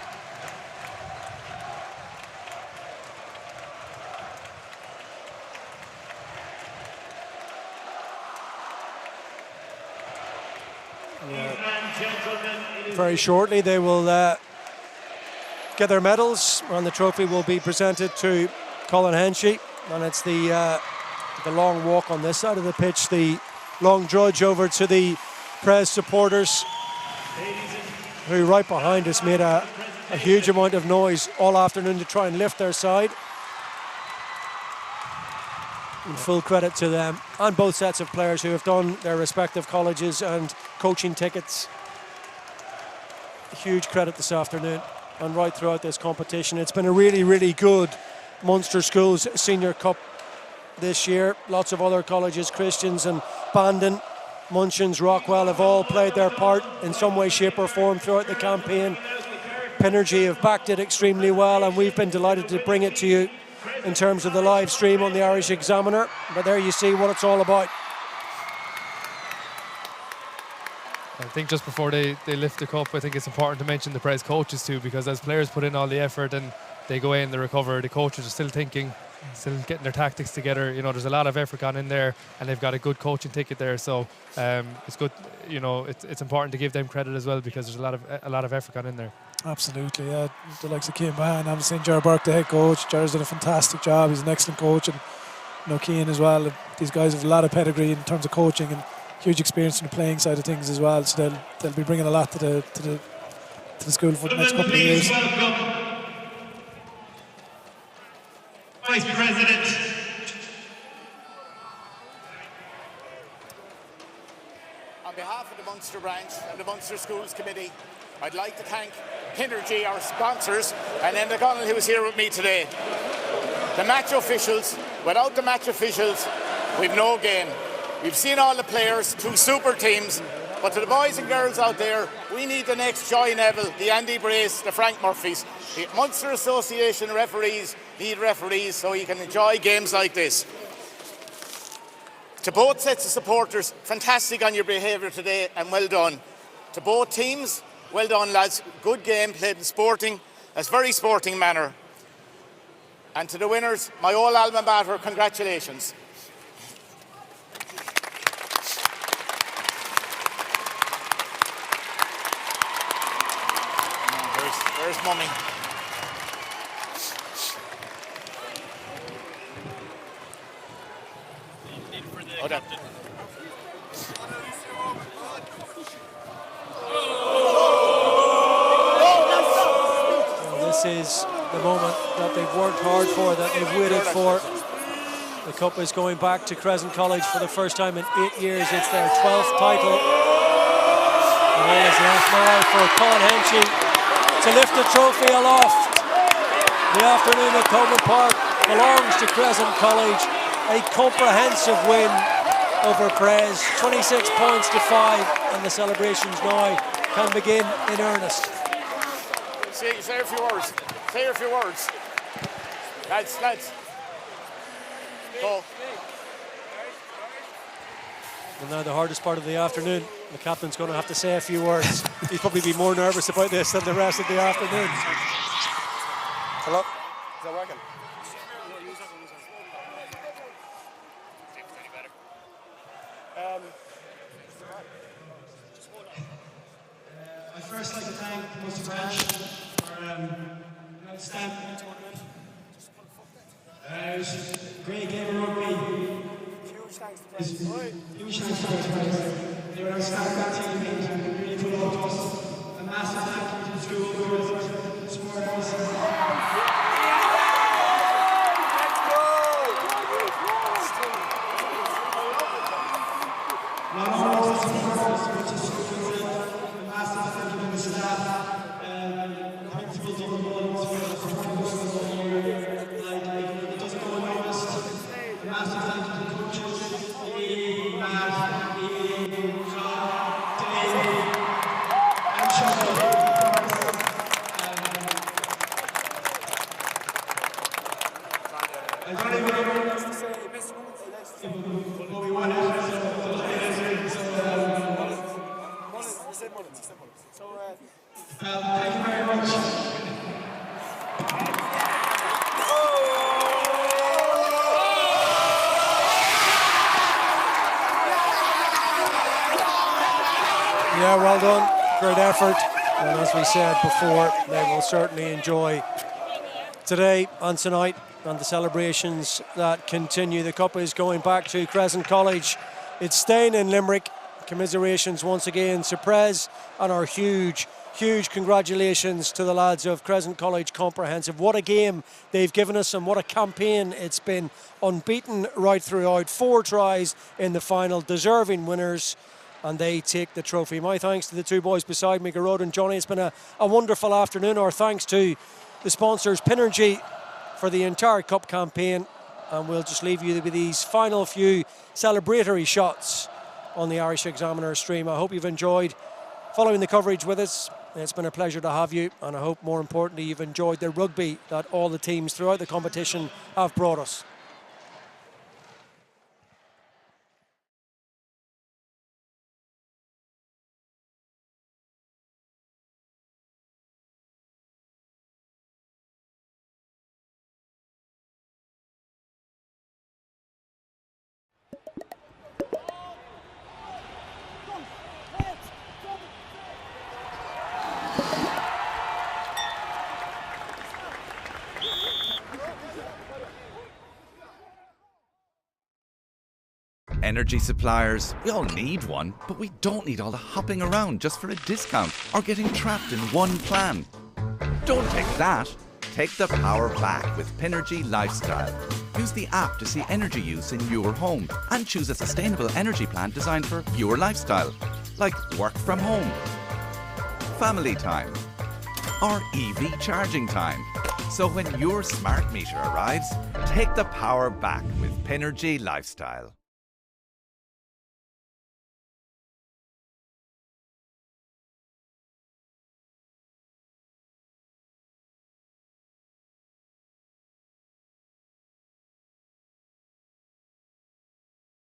Very shortly they will get their medals, and the trophy will be presented to Colin Henchy. And it's the long walk on this side of the pitch, the long drudge over to the Prez supporters, who right behind us made a huge amount of noise all afternoon to try and lift their side. And full credit to them and both sets of players who have done their respective colleges and coaching tickets. Huge credit this afternoon and right throughout this competition. It's been a really, really good Munster Schools Senior Cup this year. Lots of other colleges, Christians and Bandon, Munchins, Rockwell, have all played their part in some way, shape or form throughout the campaign. Pinergy have backed it extremely well, and we've been delighted to bring it to you in terms of the live stream on the Irish Examiner. But there you see what it's all about. I think just before they lift the cup, I think it's important to mention the Prez coaches too, because as players put in all the effort and they go away and they recover, the coaches are still thinking, still getting their tactics together. You know, there's a lot of effort gone in there, and they've got a good coaching ticket there. So it's good. You know, it's important to give them credit as well, because there's a lot of effort gone in there. Absolutely, yeah. The likes of Cian Bahan, I'm saying Ger Burke, the head coach. Ger's done a fantastic job. He's an excellent coach, and Cian as well. These guys have a lot of pedigree in terms of coaching and huge experience in the playing side of things as well. So they'll be bringing a lot to the school for the next couple of years. Welcome, Vice President. On behalf of the Munster branch and the Munster Schools Committee, I'd like to thank Pinergy, our sponsors, and Enda Connell, who is here with me today. The match officials. Without the match officials, we've no game. We've seen all the players, 2 super teams, but to the boys and girls out there, we need the next Joy Neville, the Andy Brace, the Frank Murphys. The Munster Association referees need referees so you can enjoy games like this. To both sets of supporters, fantastic on your behaviour today and well done. To both teams, well done lads, good game played in sporting, a very sporting manner. And to the winners, my old alma mater, congratulations. Where's Mummy? Oh, that. This is the moment that they've worked hard for, that they've waited for. The cup is going back to Crescent College for the first time in 8 years. It's their 12th title. And it is left now for Colin Henchy to lift the trophy aloft. The afternoon at Thomond Park belongs to Crescent College. A comprehensive win over Prez, 26 points to 5, and the celebrations now can begin in earnest. Say a few words. Say a few words. Lads. Go. And now the hardest part of the afternoon. The captain's going to have to say a few words. He'll probably be more nervous about this than the rest of the afternoon. Hello? Is that working? I'd first like to thank the Munster branch for an outstanding tournament. It was a great game of rugby. Huge thanks to Prez. They were an outstanding team and really put up to us. A massive thank you to the school for supporting us. Thank you very much. Yeah, well done. Great effort. And as we said before, they will certainly enjoy today and tonight and the celebrations that continue. The cup is going back to Crescent College. It's staying in Limerick commiserations once again to Prez, and our huge congratulations to the lads of Crescent College Comprehensive. What a game they've given us, and what a campaign it's been. Unbeaten right throughout, 4 tries in the final, deserving winners, and they take the trophy. My thanks to the two boys beside me, Gearoid and Jonny. It's been a wonderful afternoon. Our thanks to the sponsors, Pinergy, for the entire cup campaign, and we'll just leave you with these final few celebratory shots on the Irish Examiner stream. I hope you've enjoyed following the coverage with us. It's been a pleasure to have you, and I hope more importantly you've enjoyed the rugby that all the teams throughout the competition have brought us. Energy suppliers, we all need one, but we don't need all the hopping around just for a discount or getting trapped in one plan. Don't take that. Take the power back with Pinergy Lifestyle. Use the app to see energy use in your home and choose a sustainable energy plan designed for your lifestyle, like work from home, family time, or EV charging time. So when your smart meter arrives, take the power back with Pinergy Lifestyle.